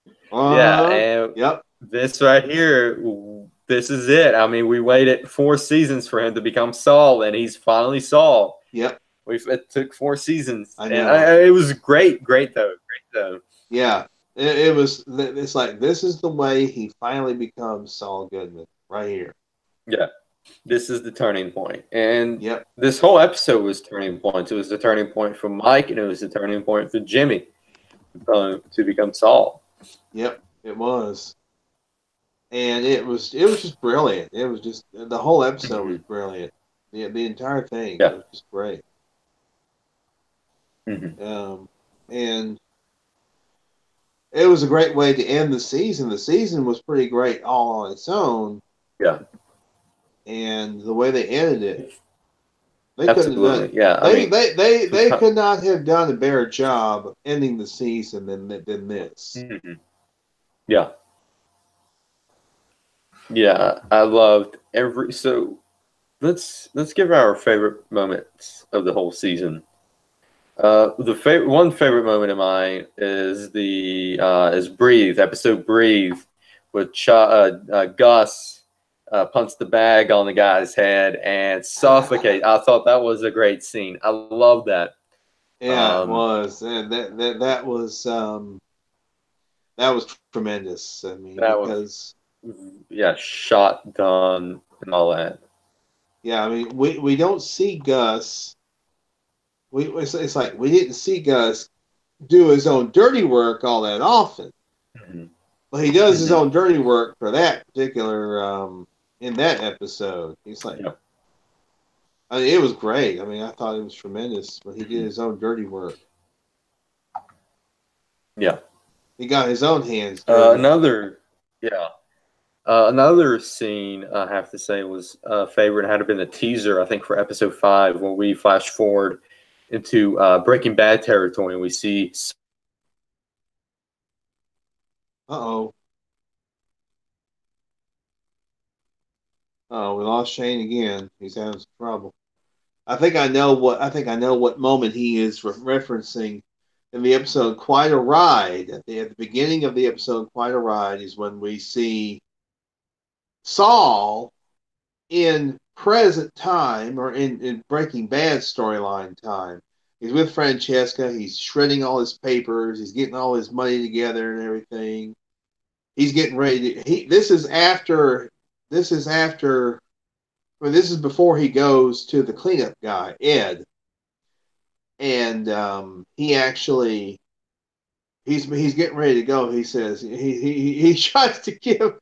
yeah, Uh-huh. and Yep. this right here, this is it. I mean, we waited 4 seasons for him to become Saul, and he's finally Saul. Yep. It took 4 seasons, I and know. it was great though. Yeah. It was. It's like, this is the way he finally becomes Saul Goodman, right here. Yeah, this is the turning point, and Yep. this whole episode was turning points. It was the turning point for Mike, and it was the turning point for Jimmy to become Saul. Yep. It was. And it was just brilliant. It was just, the whole episode was Hmm. brilliant. The entire thing, it Yeah. was just great. Hmm. And it was a great way to end the season. The season was pretty great all on its own, Yeah. and the way they ended it, they couldn't have done. Absolutely. Yeah. I mean, They could not have done a better job of ending the season than this. mhm. Yeah. Yeah. I loved every. So let's give our favorite moments of the whole season. One favorite moment of mine is the is Breathe, episode Breathe, with Gus punch the bag on the guy's head and suffocate. I thought that was a great scene. I love that. Yeah, it Um, was. And that was tremendous. I mean, that was, because yeah, shot, done, and all that. yeah, I mean, we don't see Gus. It's like we didn't see Gus do his own dirty work all that often. Hmm. But he does his Hmm. own dirty work for that particular, in that episode. He's like, Yeah. I mean, it was great. I mean, I thought it was tremendous when he did Hmm. his own dirty work. Yeah. He got his own hands dirty. Yeah. Another scene I have to say was favorite had to been the teaser. I think for episode 5 when we flash forward into Breaking Bad territory and we see. Uh-oh. Oh, we lost Shane again. He's having some trouble. I think I know what moment he is referencing in the episode Quite a Ride. At the beginning of the episode Quite a Ride is when we see Saul in present time, or in Breaking Bad storyline time. He's with Francesca. He's shredding all his papers. He's getting all his money together and everything. He's getting ready to. This is after. This is after. Well, this is before he goes to the cleanup guy, Ed, and he actually. He's getting ready to go. He says he tries to give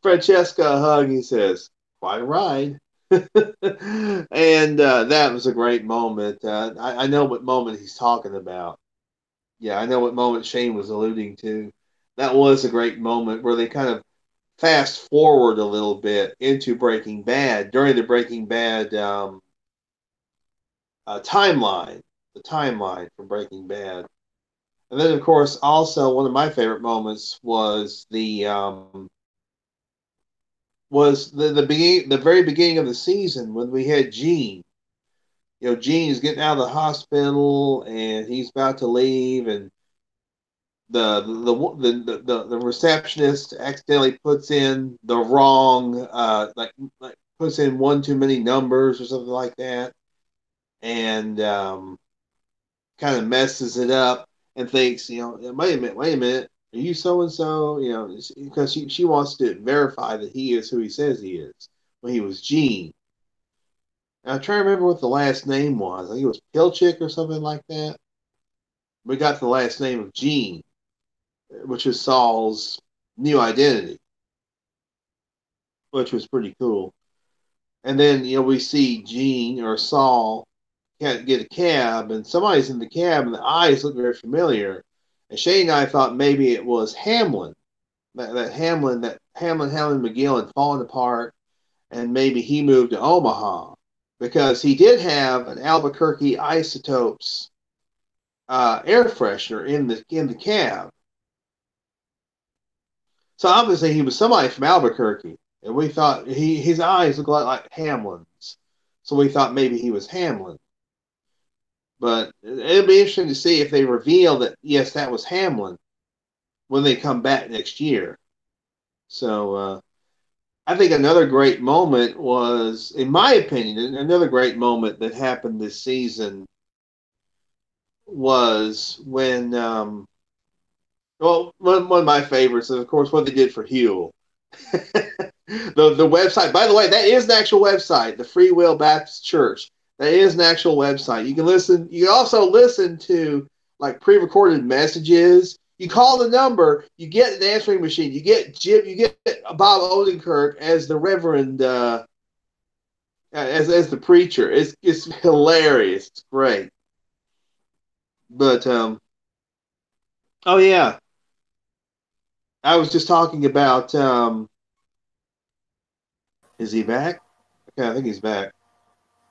Francesca a hug. He says, "Quite a ride." And that was a great moment. I know what moment he's talking about. Yeah, I know what moment Shane was alluding to. that was a great moment where they kind of fast forward a little bit into Breaking Bad during the Breaking Bad timeline, the timeline for Breaking Bad. And then, of course, also one of my favorite moments was the very beginning of the season when we had Gene. You know, Gene is getting out of the hospital and he's about to leave, and the receptionist accidentally puts in the wrong like puts in one too many numbers or something like that, and kind of messes it up and thinks, you know, wait a minute, are you so and so? You know, because she wants to verify that he is who he says he is when he was Gene. And I'm trying to remember what the last name was. I think it was Pilchick or something like that. We got the last name of Gene, which is Saul's new identity, which was pretty cool. And then, you know, we see Gene or Saul can't get a cab, and somebody's in the cab, and the eyes look very familiar. And Shane and I thought maybe it was Hamlin, that Hamlin McGill had fallen apart, and maybe he moved to Omaha because he did have an Albuquerque Isotopes air freshener in the cab. So obviously he was somebody from Albuquerque, and we thought his eyes looked like Hamlin's, so we thought maybe he was Hamlin. But it'll be interesting to see if they reveal that yes, that was Hamlin when they come back next year. So I think another great moment was, in my opinion, another great moment that happened this season was when one of my favorites is, of course, what they did for Huel. The website, by the way, that is an actual website, the Free Will Baptist Church. That is an actual website. You can listen. You can also listen to like pre-recorded messages. You call the number, you get an answering machine. You get Jim, you get Bob Odenkirk as the Reverend, as the preacher. It's hilarious. It's great. But oh yeah, I was just talking about. Is he back? Okay, I think he's back.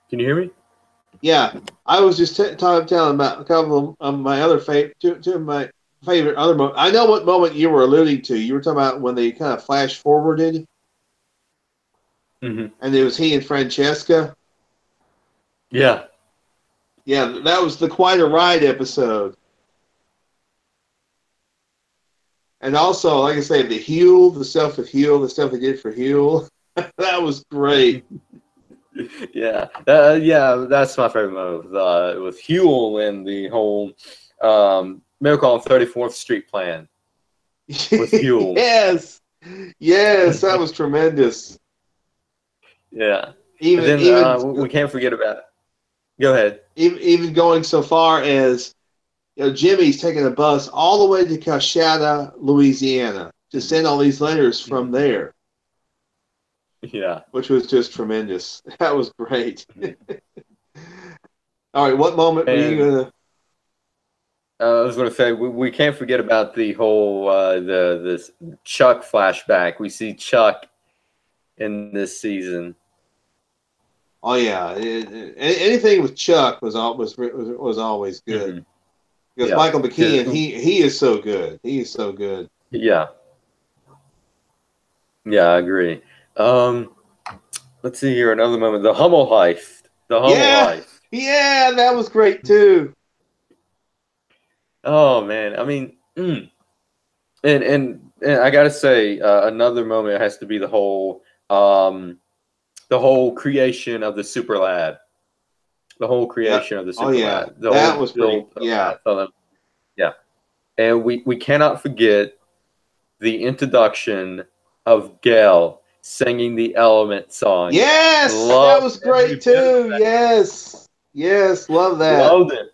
Can you hear me? Yeah, I was just telling about a couple of my other two of my favorite other moments. I know what moment you were alluding to. You were talking about when they kind of flash forwarded, Mm-hmm. and it was he and Francesca. Yeah. Yeah, that was the Quite a Ride episode. And also, like I say, the stuff with Huel, the stuff they did for Huel, that was great. Yeah, that's my favorite moment with Huel and the whole Miracle on 34th Street plan with Huel. yes, that was tremendous. Yeah, Even we can't forget about. Go ahead. Even going so far as, you know, Jimmy's taking a bus all the way to Coshada, Louisiana, to send all these letters from there. Yeah. Which was just tremendous. That was great. All right, what moment were you going to... I was going to say, we can't forget about the whole, this Chuck flashback. We see Chuck in this season. Oh, yeah. Anything with Chuck was always good. Mm-hmm. Because Michael McKean, he is so good. He is so good. Yeah. Yeah, I agree. Let's see here, another moment. The Hummel Heist. Yeah, that was great too. Oh man, I mean, and I gotta say, another moment has to be the whole creation of the Super Lab. The whole creation of the Super Lab. That was pretty. Yeah. Yeah, and we cannot forget the introduction of Gail singing the Element song. Yes, that was great too. Yes, love that. Loved it.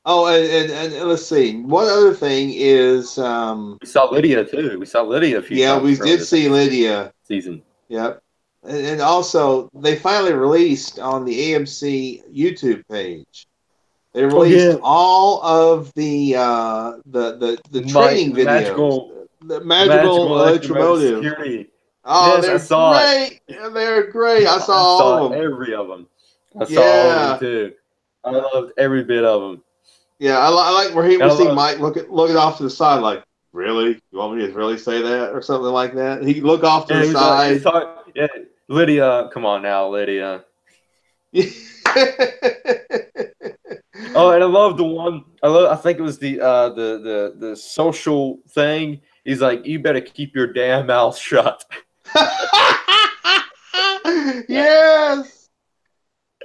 Oh, and let's see. One other thing is we saw Lydia too. We saw Lydia a few times. Yeah, we did see Lydia season. Yep. And also they finally released on the AMC YouTube page They Oh released yeah, all of the training the videos, the magical magical electromotive electromotive. security. Oh, Yes, I they're saw it. great. They're great. I saw I all saw of them. every of them. I saw all of them Yeah. too. I loved every bit of them. Yeah, I like where And we I see love, Mike looking off to the side, like, really? You want me to really say that or something like that? He look off to and the he's side. talking. Yeah, Lydia, come on now, Lydia. Oh, and I love the one. I think it was the social thing. He's like, you better keep your damn mouth shut. Yes.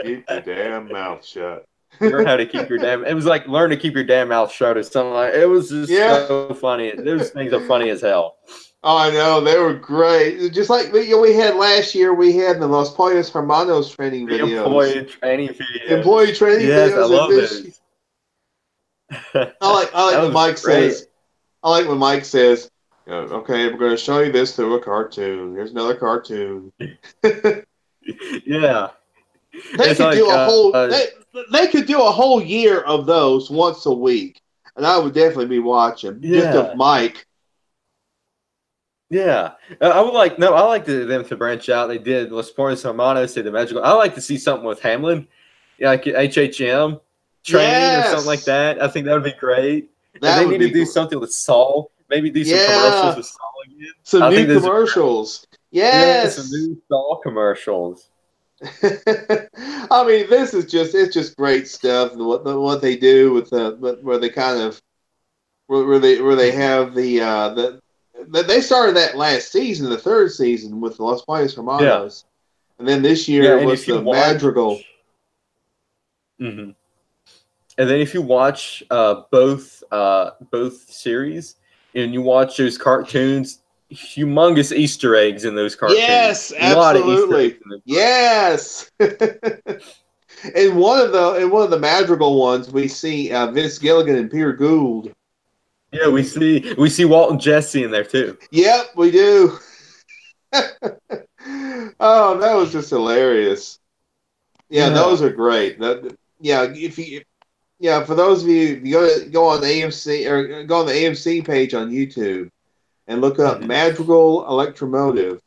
Keep your damn mouth shut. Learn how to keep your damn. It was like learn to keep your damn mouth shut or something like. It was just Yeah. so funny. Those things are funny as hell. Oh, I know. They were great. Just like we had last year, we had the Los Pollos Hermanos training The videos. employee training videos. Employee training Yes, I videos. And love this, those. I like That when was Mike great. says, I like when Mike says, okay, we're going to show you this through a cartoon. Here's another cartoon. Yeah, They it's could like do they could do a whole year of those once a week, and I would definitely be watching just of yeah, Mike. yeah. I would like no. I like them to branch out. They did Los Pornos Hermanos, did the magical. I like to see something with Hamlin, yeah, like HHM training or something like Yes, that. I think that would be great. And that they would need to be do great. something with Saul. Maybe do some commercials Yeah, with Saul again. some I new think those are commercials. yeah, some Yes. new Saul commercials. I mean, this is just it's just great stuff. What they do with where they kind of where they have they started that last season, the third season with the Los Pollos Yeah, Hermanos, and then this yeah. year And was if you the watch. Madrigal. Mhm. And then if you watch both series and you watch those cartoons, humongous Easter eggs in those cartoons. Yes, A lot of Easter eggs absolutely. in those Yes. In one of the Madrigal ones, we see Vince Gilligan and Peter Gould. yeah, we see Walt and Jesse in there too. Yep, we do. Oh, that was just hilarious. Yeah, Yeah. those are great. Yeah, if you yeah, for those of you, if you go on the AMC or go on the AMC page on YouTube and look up Hmm. Madrigal Electromotive.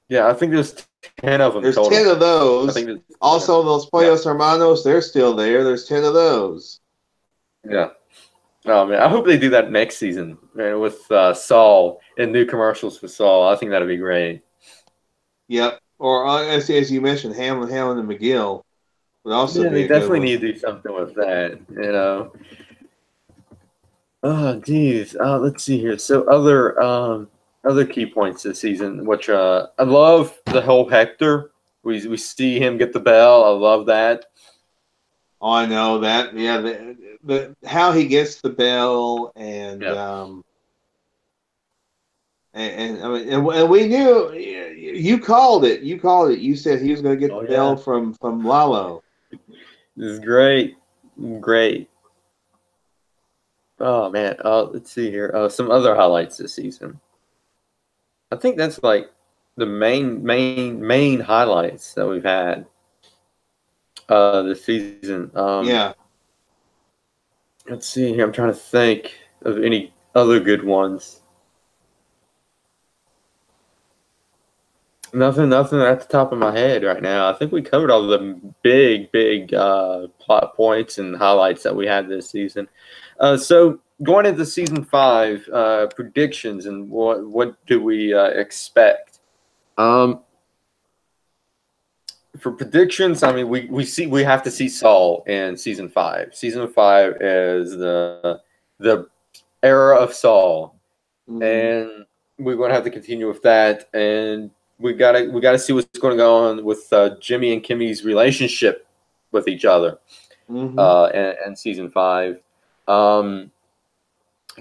Yeah, I think there's 10 of them There's 10 total. of I those. think there's 10 of Also, them. those Yeah. Pollos Hermanos, they're still there. There's 10 of those. Yeah. Oh man, I hope they do that next season, man, with Saul and new commercials for Saul. I think that'd be great. Yep. Or as you mentioned, Hamlin, and McGill would also Yeah, be they a good definitely one. need to do something with that, you know. Oh, geez. Let's see here. So other key points this season, which I love the whole Hector. We see him get the bell. I love that. Oh, I know that. Yeah, the how he gets the bell Yeah. I mean and we knew you called it. You called it. You said he was going to get Oh the bell yeah. from Lalo. This is great. Great. Oh man. Let's see here. Some other highlights this season. I think that's like the main highlights that we've had this season. Yeah. Let's see here. I'm trying to think of any other good ones. Nothing at the top of my head right now. I think we covered all the big plot points and highlights that we had this season. So going into season 5, predictions and what do we expect? Um, for predictions, I mean we have to see Saul in season 5. Season 5 is the era of Saul, Mm-hmm. and we're going to have to continue with that. And we gotta see what's going to go on with Jimmy and Kimmy's relationship with each other. Mm-hmm. And season 5, um,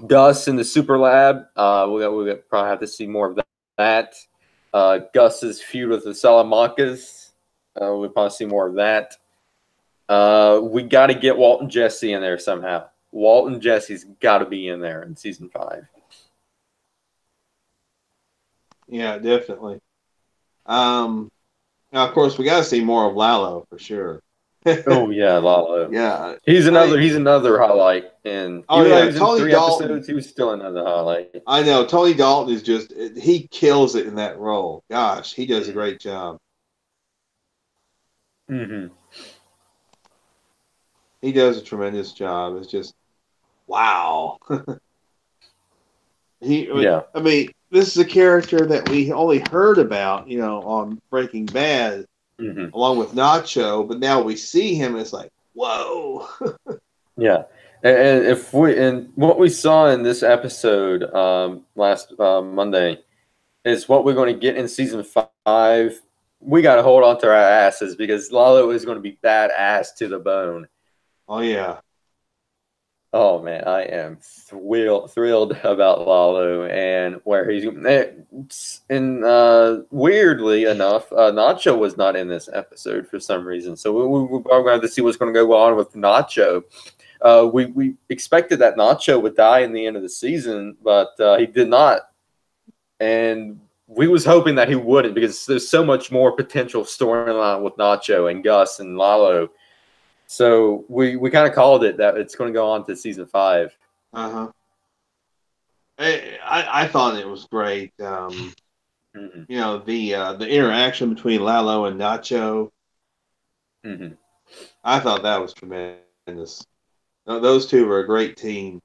Gus in the super lab. We'll probably have to see more of that. Gus's feud with the Salamancas. We'll probably see more of that. We got to get Walt and Jesse in there somehow. Walt and Jesse's got to be in there in season 5. Yeah, definitely. Now, of course, we got to see more of Lalo for sure. Oh yeah, Lalo. Yeah. He's I mean, another highlight, and oh even though he yeah, was in Tony 3 Dalton. episodes, he was still another highlight. I know Tony Dalton is just he kills it in that role. Gosh, he does a great job. Mm-hmm. He does a tremendous job. It's just wow. Yeah. I mean, this is a character that we only heard about, on Breaking Bad, Mm-hmm. along with Nacho, but now we see him. It's like, whoa. Yeah. And if we and what we saw in this episode last Monday is what we're going to get in season 5. We got to hold on to our asses because Lalo is going to be badass to the bone. Oh yeah. Oh man, I am thrilled about Lalo and where he's. And weirdly enough, Nacho was not in this episode for some reason. So we're going to have to see what's going to go on with Nacho. We expected that Nacho would die in the end of the season, but he did not. And we was hoping that he wouldn't because there's so much more potential storyline with Nacho and Gus and Lalo. So we kind of called it that it's going to go on to season 5. Uh-huh. I thought it was great. Mm-hmm. The interaction between Lalo and Nacho. Mm-hmm. I thought that was tremendous. Those two were a great team.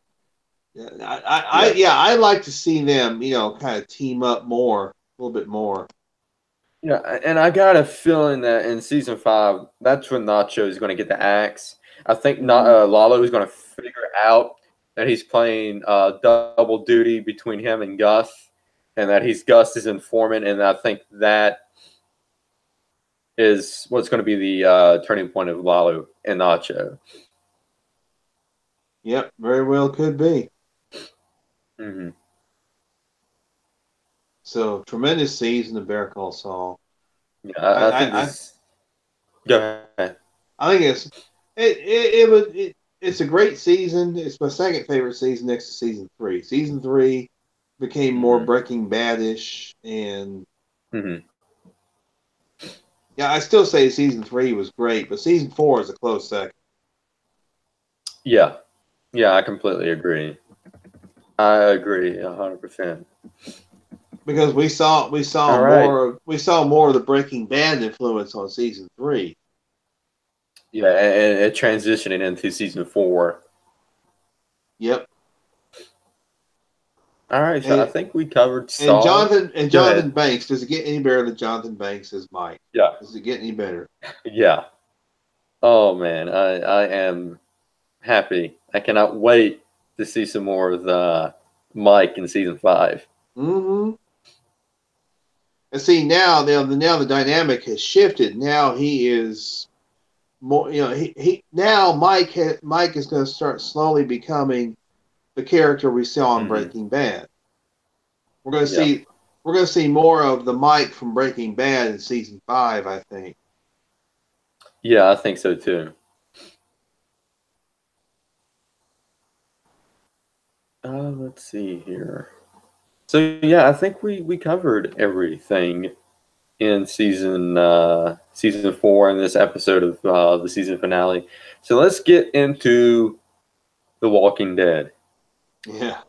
I'd like to see them, kind of team up more, a little bit more. Yeah, and I got a feeling that in season 5, that's when Nacho is going to get the axe. I think not Lalo is going to figure out that he's playing double duty between him and Gus, and that he's Gus's informant, and I think that is what's going to be the turning point of Lalo and Nacho. Yep, very well could be. Mm-hmm. So tremendous season of Better Call Saul. Yeah, I I think I, I, this. Go ahead. I think it's a great season. It's my second favorite season next to season 3. Season 3 became more Mm-hmm. Breaking Bad-ish, and Mm-hmm. yeah, I still say season 3 was great, but season 4 is a close second. Yeah, yeah, I completely agree. I agree 100%. Because All right. we saw more of the Breaking Bad influence on season 3. Yeah, and transitioning into season 4. Yep. All right, so I And think we covered and Saul. Jonathan Go ahead. Banks, does it get any better than Jonathan Banks as Mike? Yeah, Does it get any better? yeah. Oh man, I am happy. I cannot wait to see some more of the Mike in season 5. Mm-hmm. And see now the dynamic has shifted. Now he is more, he now Mike is going to start slowly becoming the character we saw in Mm-hmm. Breaking Bad. We're going to Yeah, see we're going to see more of the Mike from Breaking Bad in season 5, I think. yeah, I think so too. Let's see here. So yeah, I think we covered everything in season 4 in this episode of the season finale. So let's get into The Walking Dead. Yeah.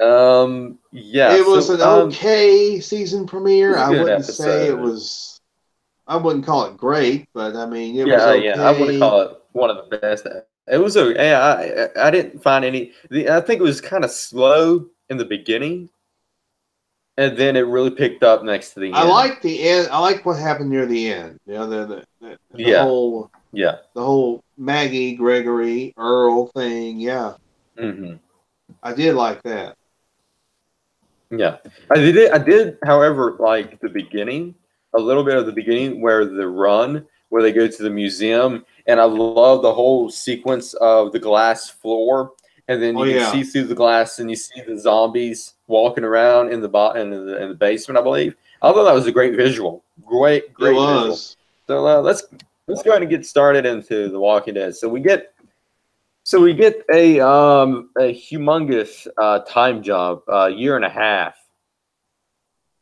Yeah, It was so an okay season it premiere. was a I good wouldn't say it episode. was I wouldn't call it great, but I mean it was Yeah, I wouldn't okay. call it one of the best. It was okay. I didn't find I think it was kind of slow in the beginning, and then it really picked up next to the I end. like the end. I like what happened near the end. The Yeah, whole yeah. Maggie, Gregory, Earl thing. Yeah, Hmm. I did like that. Yeah, I did, however, like the beginning, a little bit of the beginning where the run, where they go to the museum, and I love the whole sequence of the glass floor, and then Oh you can yeah, see through the glass, and you see the zombies walking around in the basement, I believe. I thought that was a great visual, it great visual. was. So let's go ahead and get started into The Walking Dead. So we get a humongous time jump, a year and a half.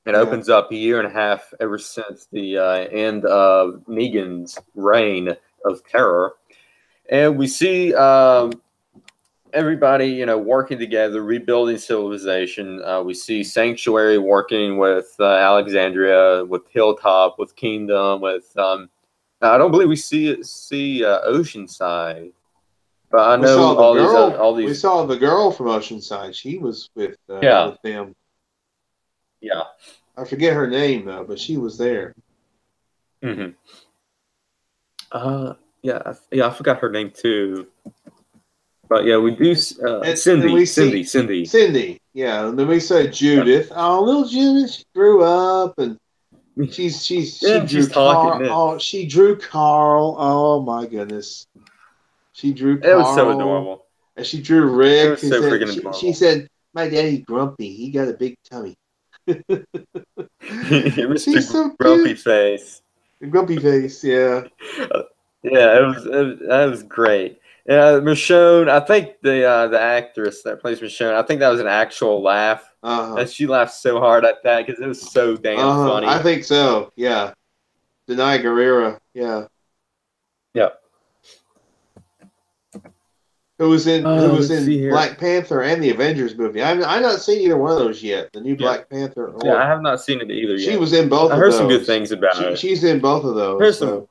It Yeah, opens up a year and a half ever since the end of Negan's reign of terror. And we see everybody, working together, rebuilding civilization. We see Sanctuary working with Alexandria, with Hilltop, with Kingdom, with I don't believe we see Oceanside, but I know all these. We saw the girl from Oceanside. She was with them. Yeah. I forget her name though, but she was there. Mm-hmm. I forgot her name too. But yeah, we do. Cindy. Yeah, and then we saw Judith. Yeah. Oh, little Judith, she grew up, and she drew Carl. Oh, she drew Carl. Oh my goodness, she drew Carl. It was so adorable. And she drew Rick. It was so freaking adorable. She said, "My daddy's grumpy. He got a big tummy." Mr. So Grumpy Face. Grumpy Face, yeah. Yeah, that was great. Michonne, I think the actress that plays Michonne, I think that was an actual laugh. And she laughed so hard at that because it was so damn funny. I think so, yeah. Denai Guerrera, yeah. Yeah. Who was in Black Panther and the Avengers movie. I've not seen either one of those yet. The new Black Panther. I have not seen it either yet. She was in both of those. I heard some good things about it. She's in both of those.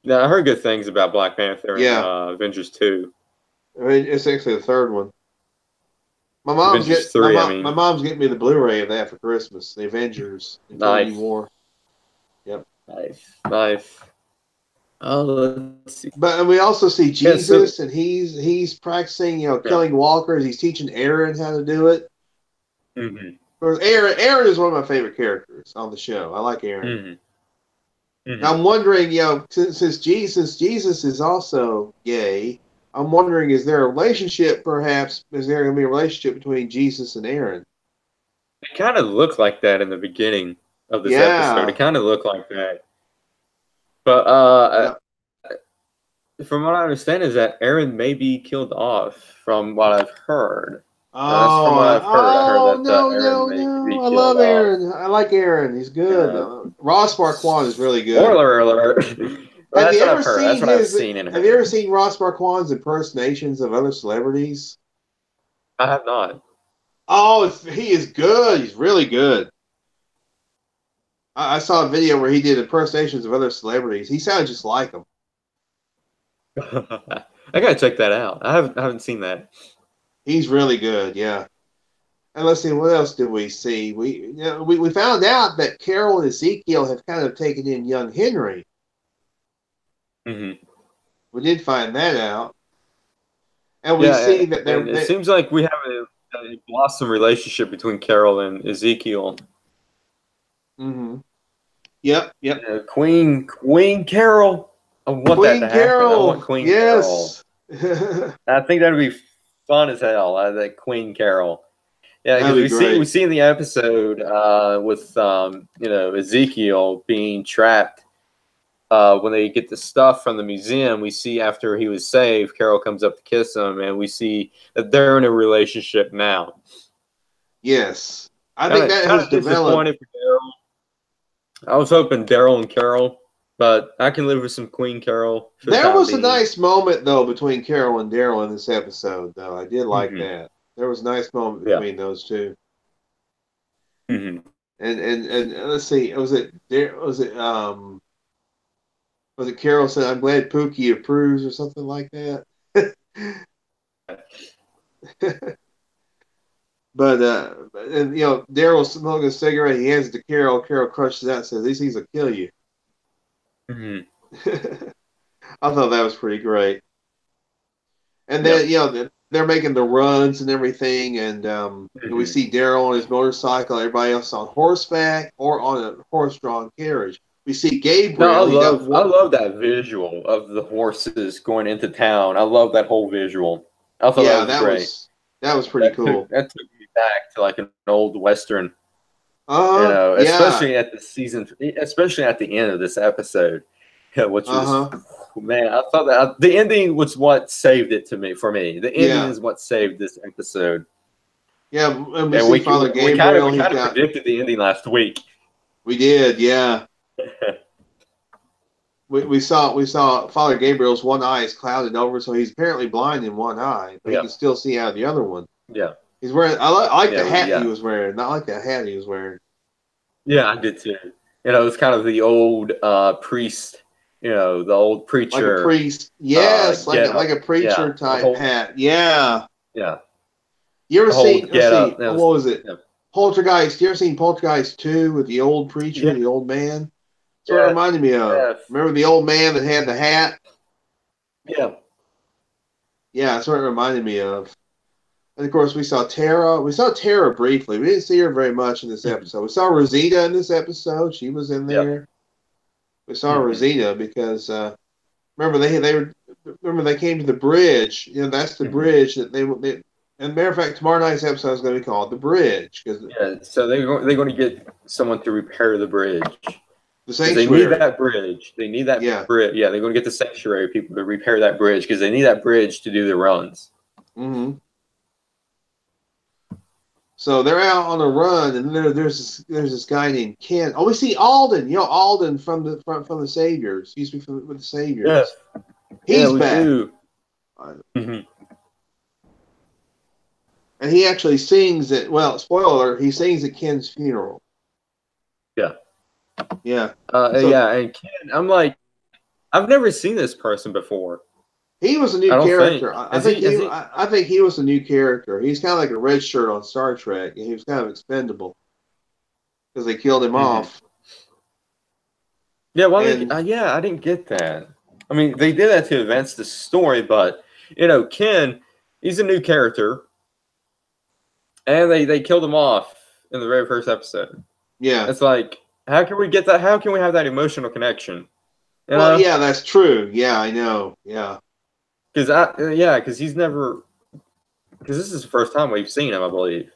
Yeah, I heard good things about Black Panther and Avengers 2. I mean, it's actually the third one. My mom's getting me the Blu-ray of that for Christmas. The Avengers Infinity War. Yep. Nice. Oh, let's see. But we also see Jesus, and he's practicing, killing walkers. He's teaching Aaron how to do it. Aaron is one of my favorite characters on the show. I like Aaron. I'm wondering, since Jesus is also gay, I'm wondering, is there a relationship? Perhaps is there going to be a relationship between Jesus and Aaron? It kind of looked like that in the beginning of this episode. It kind of looked like that. But from what I understand is that Aaron may be killed off, from what I've heard. That's from what I've heard. I heard that Aaron may be killed I love off. Aaron. I like Aaron. He's good. Ross Marquand is really good. Spoiler alert. Have you ever seen Ross Marquand's impersonations of other celebrities? I have not. Oh, he is good. He's really good. I saw a video where he did impersonations of other celebrities. He sounded just like them. I gotta check that out. I haven't seen that. He's really good, yeah. And let's see, what else did we see? We found out that Carol and Ezekiel have kind of taken in young Henry. We did find that out, and we see that it seems like we have a blossom relationship between Carol and Ezekiel. Yep. Queen Carol. I want that to happen. I want Queen Carol. I think that'd be fun as hell. That Queen Carol. Yeah, because we see in the episode with Ezekiel being trapped. When they get the stuff from the museum, we see after he was saved, Carol comes up to kiss him, and we see that they're in a relationship now. Yes, I think that has developed. I was hoping Daryl and Carol, but I can live with some Queen Carol. There was a nice moment though between Carol and Daryl in this episode, though. I did like that. There was a nice moment between those two. And let's see, was it Carol said, "I'm glad Pookie approves," or something like that? But Daryl's smoking a cigarette. He hands it to Carol. Carol crushes it out and says, "These things will kill you." I thought that was pretty great. And then they're making the runs and everything, and we see Daryl on his motorcycle, everybody else on horseback or on a horse-drawn carriage. We see Gabriel. I love that visual of the horses going into town. I love that whole visual. I thought that was great. That was pretty cool. That took me back to like an old Western. Especially at the end of this episode, which was man, I thought that the ending was what saved it for me. The ending is what saved this episode. Yeah, and we see Father Gabriel. We kind of predicted the ending last week. We did, yeah. we saw Father Gabriel's one eye is clouded over, so he's apparently blind in one eye, but he can still see out of the other one. Yeah. He's wearing. I like the hat he was wearing. Not like the hat he was wearing. Yeah, I did too. It's kind of the old priest. The old preacher. Like a priest. Yes, like a preacher type hat. Yeah. Yeah. You ever seen? What was it? Yeah. Poltergeist. You ever seen Poltergeist 2 with the old preacher, the old man? That's what it reminded me of. Yes. Remember the old man that had the hat? Yeah. Yeah, that's what it reminded me of. And of course, we saw Tara. We saw Tara briefly. We didn't see her very much in this episode. We saw Rosita in this episode. She was in there. Yep. We saw Rosita because remember they came to the bridge. That's the bridge that they. And matter of fact, tomorrow night's episode is going to be called The Bridge. So they're going to get someone to repair the bridge. The sanctuary. They need that bridge. They need that bridge. Yeah, they're going to get the sanctuary people to repair that bridge because they need that bridge to do the runs. Mm-hmm. So they're out on a run, and then there's this guy named Ken. Oh, we see Alden. Alden from the Saviors. He used to be with the Saviors. Yeah. He's back. Mm-hmm. And he actually sings at, spoiler, he sings at Ken's funeral. Yeah. Yeah. And Ken, I'm like, I've never seen this person before. He was a new character. I think he was a new character. He's kind of like a red shirt on Star Trek, and he was kind of expendable because they killed him off. Yeah, I didn't get that. I mean, they did that to advance the story, but, Ken, he's a new character. And they killed him off in the very first episode. Yeah. It's like, how can we get that? How can we have that emotional connection? Well, yeah, that's true. Yeah, I know. Yeah. Because he's never... Because this is the first time we've seen him, I believe.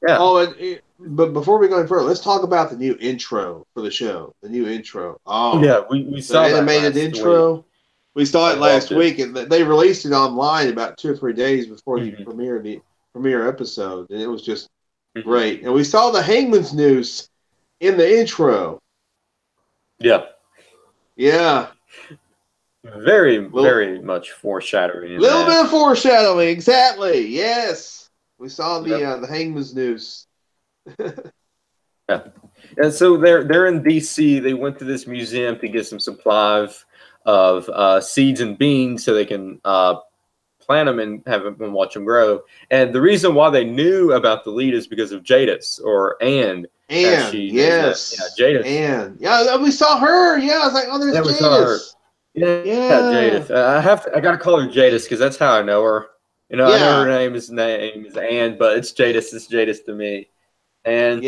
Yeah. Oh, but before we go any further, let's talk about the new intro for the show. The new intro. Oh. Yeah, we saw the animated intro. Week. We saw it last week, and they released it online about 2 or 3 days before the premiere episode, and it was just great. And we saw the Hangman's noose in the intro. Yeah. Yeah. Very much foreshadowing. A little bit of foreshadowing, exactly. Yes. We saw the Hangman's noose. Yeah. And so they're in DC. They went to this museum to get some supplies of seeds and beans so they can plant them and have them and watch them grow. And the reason why they knew about the lead is because of Jadis or Anne. Yes. Jadis. Anne. Yeah, we saw her. Yeah, I was like, oh, there's Jadis. We saw her. Yeah, Jadis. I gotta call her Jadis because that's how I know her. I know her name is Anne, but it's Jadis. It's Jadis to me. And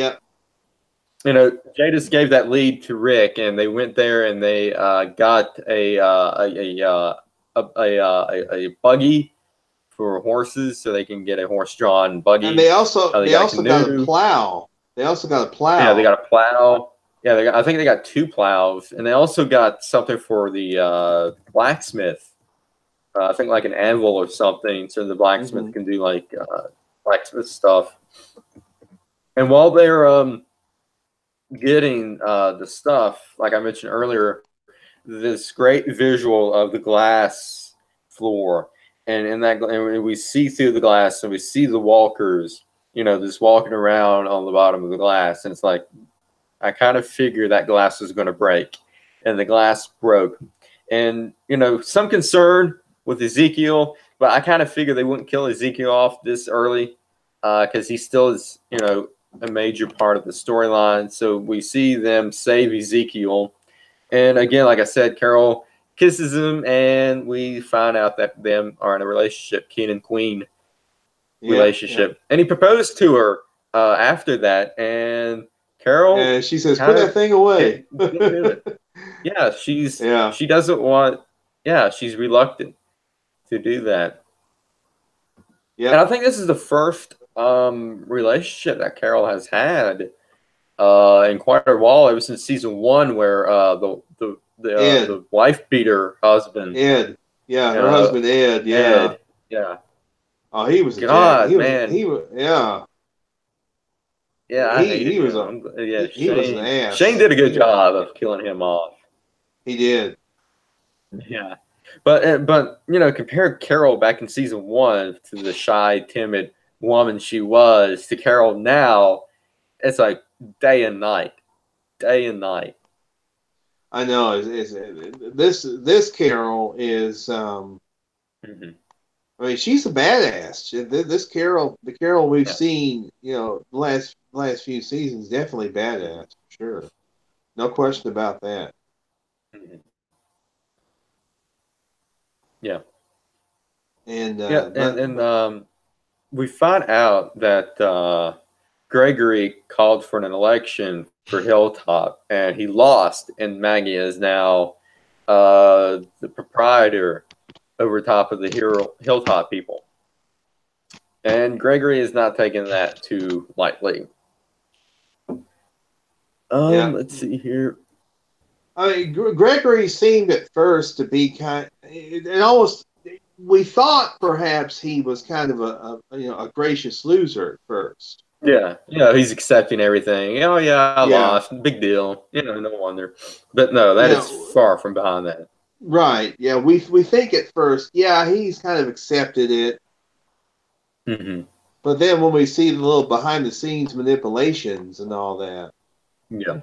Jadis gave that lead to Rick, and they went there and they got a buggy for horses, so they can get a horse-drawn buggy. And they also got a plow. Yeah, they got a plow. Yeah, I think they got 2 plows, and they also got something for the blacksmith. I think like an anvil or something, so the blacksmith can do like blacksmith stuff. And while they're getting the stuff, like I mentioned earlier, this great visual of the glass floor, and we see through the glass, and we see the walkers, just walking around on the bottom of the glass, and it's like, I kind of figured that glass was going to break, and the glass broke. And, some concern with Ezekiel, but I kind of figured they wouldn't kill Ezekiel off this early because he still is, a major part of the storyline. So we see them save Ezekiel. And again, like I said, Carol kisses him, and we find out that them are in a relationship, king and queen relationship. Yeah. And he proposed to her after that, and Carol... And she says, put that thing away. Yeah, she doesn't want... Yeah, she's reluctant to do that. Yeah. And I think this is the first relationship that Carol has had in quite a while, ever since season 1, where the wife beater husband Ed, her husband Ed, Ed, yeah. Oh, he was man. He was he was an ass. Shane did a good job of killing him off. He did. Yeah, but compare Carol back in season 1 to the shy, timid woman she was to Carol now. It's like day and night, day and night. I know. This Carol is. Mm-hmm. I mean, she's a badass. This Carol, the Carol we've Yeah. seen, the last few seasons, definitely badass, for sure. No question about that. Mm-hmm. Yeah. And Yeah, but we find out that Gregory called for an election for Hilltop, and he lost, and Maggie is now the proprietor over top of the Hilltop people. And Gregory is not taking that too lightly. yeah, Let's see here. I mean, Gregory seemed at first to be and almost. We thought perhaps he was kind of a gracious loser at first. Yeah, he's accepting everything. Oh yeah, I Yeah, lost. Big deal. No wonder. But no, that is yeah, far from behind that. right. Yeah, we think at first, yeah, he's kind of accepted it. Mm-hmm. But then when we see the little behind the scenes manipulations and all that. Yeah.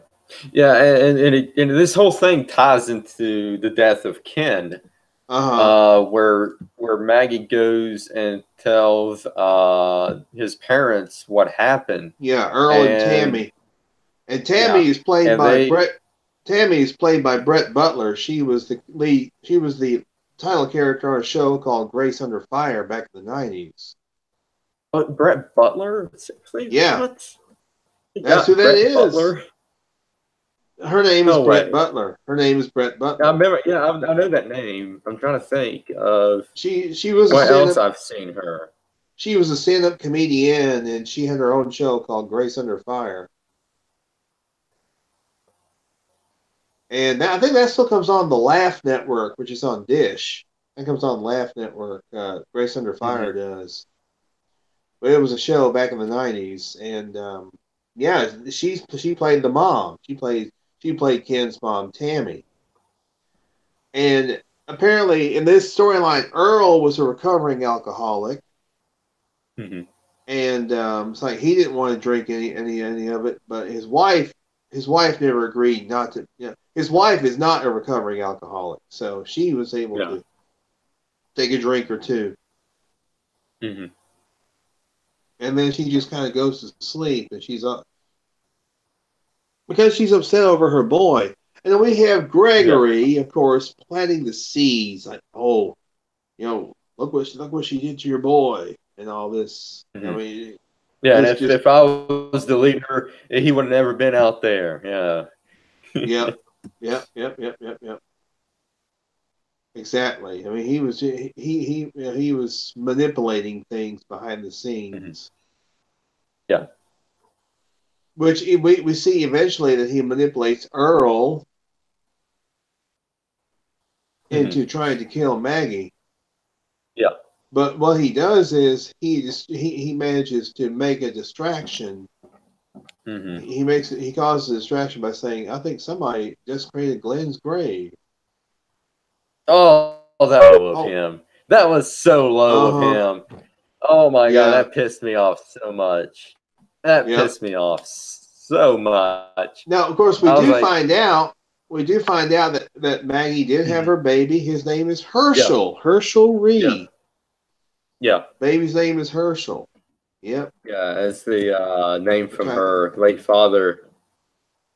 Yeah, and this whole thing ties into the death of Ken, Uh-huh. where Maggie goes and tells his parents what happened, Yeah, Earl and and Tammy. And yeah, and they Tammy is played by Brett Butler. She was the lead. She was the title character on a show called Grace Under Fire back in the 90s. Brett Butler, seriously, Yeah, what? You that's who got that Brett is. Butler? Her name is No Brett way. Butler. Her name is Brett I Butler. remember. Yeah, I know that name. I'm trying to think of She was a what else stand-up I've seen her. she was a stand-up comedian, and she had her own show called Grace Under Fire. And I think that still comes on the Laugh Network, which is on Dish. That comes on Laugh Network. Grace Under Fire Mm-hmm. does. But it was a show back in the 90s, and yeah, she played the mom. She played Ken's mom, Tammy. And apparently, in this storyline, Earl was a recovering alcoholic, Mm-hmm. and it's like he didn't want to drink any of it, but his wife never agreed not to. His wife is not a recovering alcoholic, so she was able Yeah. to take a drink or two, Mm-hmm. and then she just kind of goes to sleep, and she's up because she's upset over her boy. And then we have Yeah. Gregory, of course, planting the seeds, like, oh, look what she did to your boy, and all this. I Mm-hmm. mean, Yeah, and this if just I was the leader, he would have never been out there. Yeah. yep, yep, yep, yep, yep, yep. Exactly. I mean, he was manipulating things behind the Mm-hmm. scenes, Yeah. which we see eventually that he manipulates Earl Mm-hmm. into trying to kill Maggie. Yeah. But what he does is he manages to make a distraction. Mm-hmm. He causes a distraction by saying, "I think somebody just created Glenn's grave." Oh, that low of Oh, him. That was so low of uh huh, him. Oh my god, yeah, that pissed me off so much. That yep. pissed me off so much. Now, of course, we I was do like, find out. We do find out that Maggie did have mm-hmm. her baby. His name is Yeah, Herschel. Herschel yeah, Reed. yeah, Baby's name is Herschel. Yep. yeah. It's the name Which from I. her late father, Yep.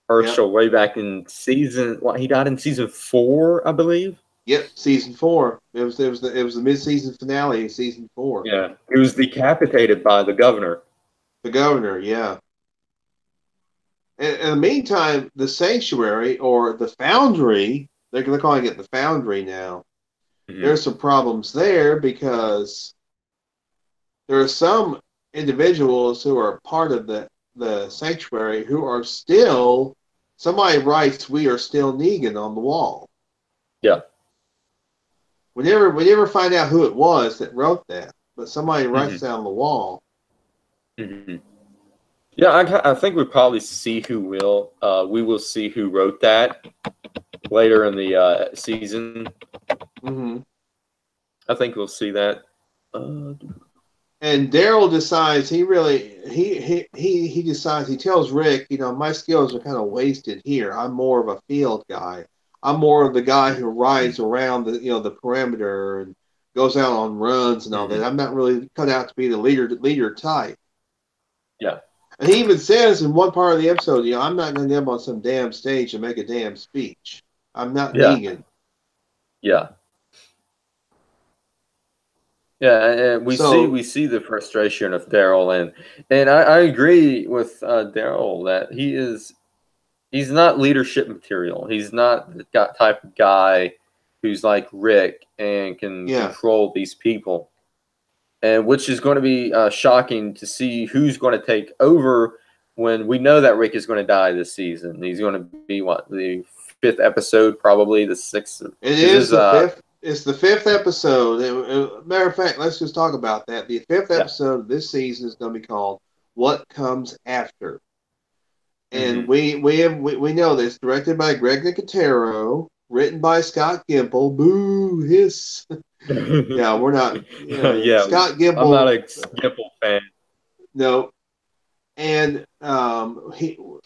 Herschel, way back in season. What, he died in season 4, I believe. Yep. Season 4. It was the mid-season finale of season 4. Yeah, he was decapitated by the governor. The governor. Yeah. And in the meantime, the sanctuary or the foundry. They're calling it the foundry now. Mm-hmm. There's some problems there because there are some individuals who are part of the sanctuary who are still. Somebody writes, "We are still Negan" on the wall. Yeah. We never find out who it was that wrote that, but somebody writes Mm-hmm. down on the wall. Mm-hmm. Yeah, I think we probably see who will. We will see who wrote that later in the season. Mm-hmm. I think we'll see that. Uh, And Daryl decides he decides he tells Rick, my skills are kind of wasted here. I'm more of a field guy. I'm more of the guy who rides around the perimeter and goes out on runs and all that. mhm. I'm not really cut out to be the leader type. Yeah, And he even says in one part of the episode, I'm not going to get up on some damn stage and make a damn speech. I'm not yeah, Negan. yeah, yeah. And So we see the frustration of Daryl, and I agree with Daryl that he's not leadership material. He's not the type of guy who's like Rick and can yeah, control these people. And which is going to be shocking to see who's going to take over when we know that Rick is going to die this season. He's going to be what, the fifth episode, probably the sixth, it because is this the fifth. It's the fifth episode. Matter of fact, let's just talk about that. The fifth yeah, episode of this season is going to be called "What Comes After," and hmm we know this. Directed by Greg Nicotero, written by Scott Gimple. Boo hiss. Yeah, we're not. yeah. Scott I'm not Gimple. a Skipple fan. No, and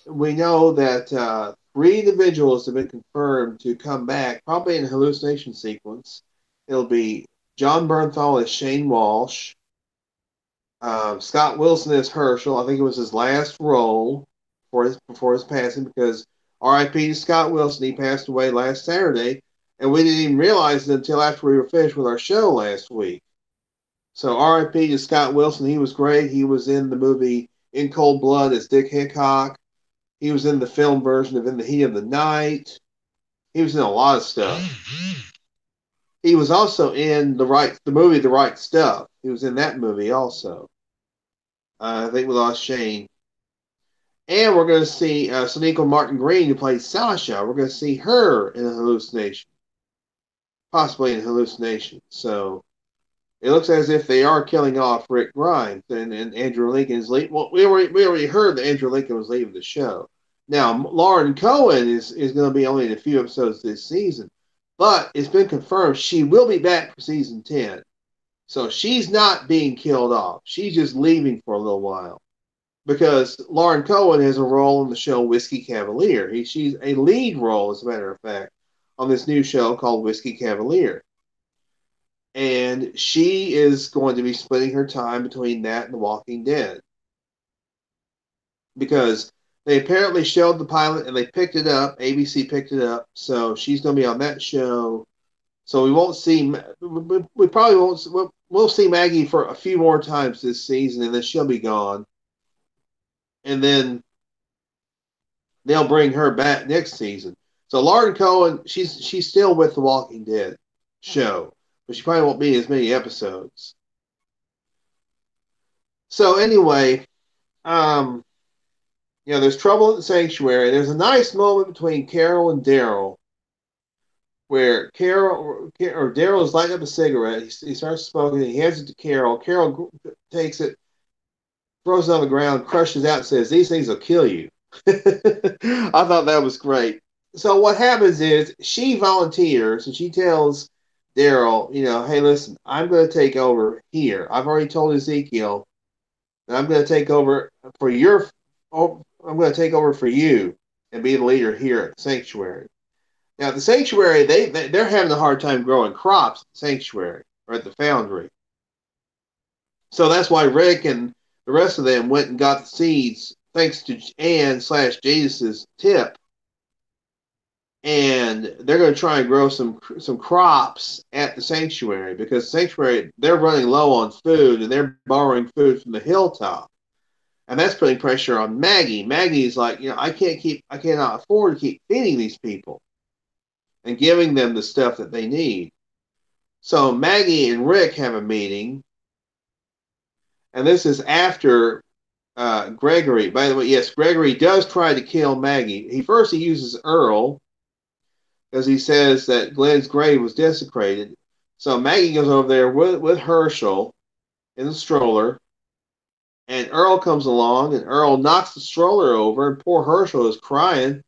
we know that three individuals have been confirmed to come back, probably in a hallucination sequence. It'll be John Bernthal as Shane Walsh, Scott Wilson as Herschel. I think it was his last role before his passing, because R.I.P. to Scott Wilson. He passed away last Saturday, and we didn't even realize it until after we were finished with our show last week. So R.I.P. to Scott Wilson. He was great. He was in the movie In Cold Blood as Dick Hickok. He was in the film version of In the Heat of the Night. He was in a lot of stuff. He was also in the movie The Right Stuff. He was in that movie also. I think we lost Shane. And we're going to see Sonequa Martin Green, who plays Sasha. We're going to see her in a hallucination, possibly in a hallucination. So it looks as if they are killing off Rick Grimes and Andrew Lincoln is leaving. Well, we already heard that Andrew Lincoln was leaving the show. Now, Lauren Cohen is going to be only in a few episodes this season, but it's been confirmed she will be back for season 10. So she's not being killed off. She's just leaving for a little while, because Lauren Cohen has a role in the show Whiskey Cavalier. She's a lead role, as a matter of fact, on this new show called Whiskey Cavalier. And she is going to be splitting her time between that and The Walking Dead, because they apparently showed the pilot and they picked it up. ABC picked it up, so she's going to be on that show. So we won't see. We probably won't. We'll see Maggie for a few more times this season, and then she'll be gone. And then they'll bring her back next season. So Lauren Cohen, she's still with The Walking Dead show, but she probably won't be in as many episodes. So anyway, um, there's trouble at the sanctuary. There's a nice moment between Carol and Daryl, where Carol or Daryl is lighting up a cigarette. He starts smoking. He hands it to Carol. Carol takes it, throws it on the ground, crushes it out, and says, "These things will kill you." I thought that was great. So what happens is she volunteers and she tells Daryl, hey, listen, I'm going to take over here. I've already told Ezekiel that I'm going to take over for your. Oh, I'm going to take over for you and be the leader here at the sanctuary. Now, at the sanctuary, they're having a hard time growing crops at the sanctuary or at the foundry. So that's why Rick and the rest of them went and got the seeds, thanks to Ann/Jadis's tip, and they're going to try and grow some crops at the sanctuary, because the sanctuary, they're running low on food and they're borrowing food from the hilltop, and that's putting pressure on Maggie. Maggie's like, I cannot afford to keep feeding these people and giving them the stuff that they need. So Maggie and Rick have a meeting, and this is after Gregory. By the way, yes, Gregory does try to kill Maggie. He uses Earl, because he says that Glenn's grave was desecrated. So Maggie goes over there with Herschel in the stroller, And Earl comes along, and Earl knocks the stroller over, and poor Herschel is crying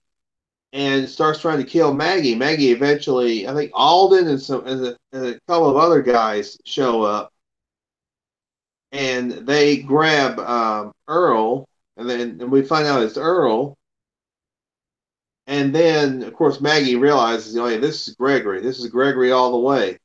and starts trying to kill Maggie. Maggie eventually, I think Alden and a couple of other guys show up, and they grab Earl, and we find out it's Earl. And then, of course, Maggie realizes, oh, yeah, this is Gregory. This is Gregory all the way.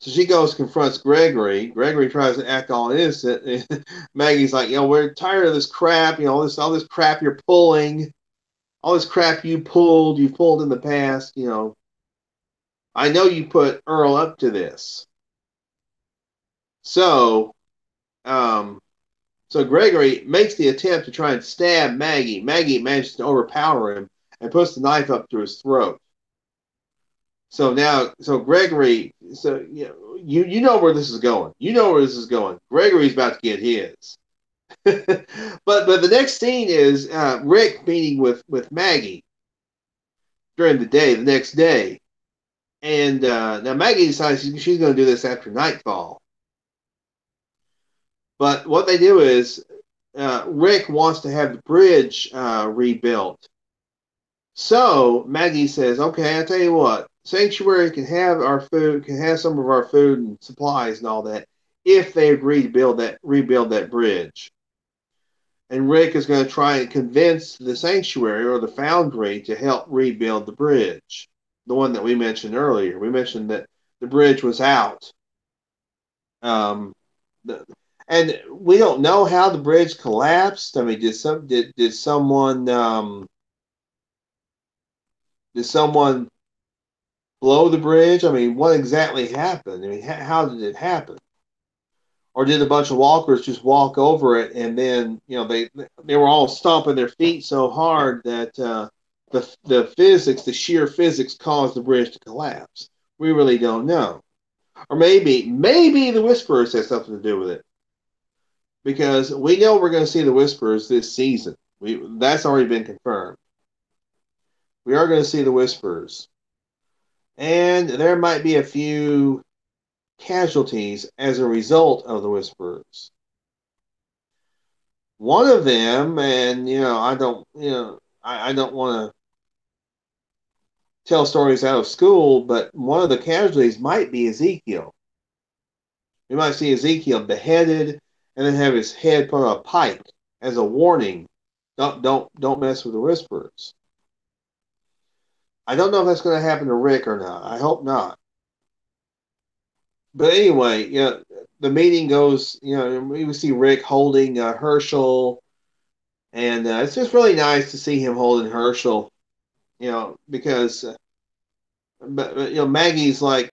So she goes, confronts Gregory. Gregory tries to act all innocent. Maggie's like, we're tired of this crap. All this crap you're pulling, all this crap you've pulled in the past. I know you put Earl up to this. So, um, so Gregory makes the attempt to try and stab Maggie. Maggie manages to overpower him and puts the knife up to his throat. So Gregory, you know where this is going. You know where this is going. Gregory's about to get his. but the next scene is Rick meeting with Maggie during the next day, and now Maggie decides she's going to do this after nightfall. But what they do is Rick wants to have the bridge rebuilt. So Maggie says, "Okay, I tell you what, Sanctuary can have our food, can have some of our food and supplies and all that, if they agree to rebuild that bridge." And Rick is going to try and convince the Sanctuary or the Foundry to help rebuild the bridge, the one that we mentioned earlier. We mentioned that the bridge was out, and we don't know how the bridge collapsed. I mean, did someone blow the bridge? I mean, what exactly happened? I mean, how did it happen? Or did a bunch of walkers just walk over it, and then they were all stomping their feet so hard that the sheer physics caused the bridge to collapse? We really don't know. Or maybe the Whisperers has something to do with it, because we know we're going to see the Whisperers this season. That's already been confirmed. We are going to see the Whisperers, and there might be a few casualties as a result of the Whisperers. One of them, and I don't want to tell stories out of school, but one of the casualties might be Ezekiel. We might see Ezekiel beheaded and then have his head put on a pike as a warning. Don't mess with the Whisperers. I don't know if that's going to happen to Rick or not. I hope not. But anyway, the meeting goes. We see Rick holding Herschel, and it's just really nice to see him holding Herschel. Because, but Maggie's like,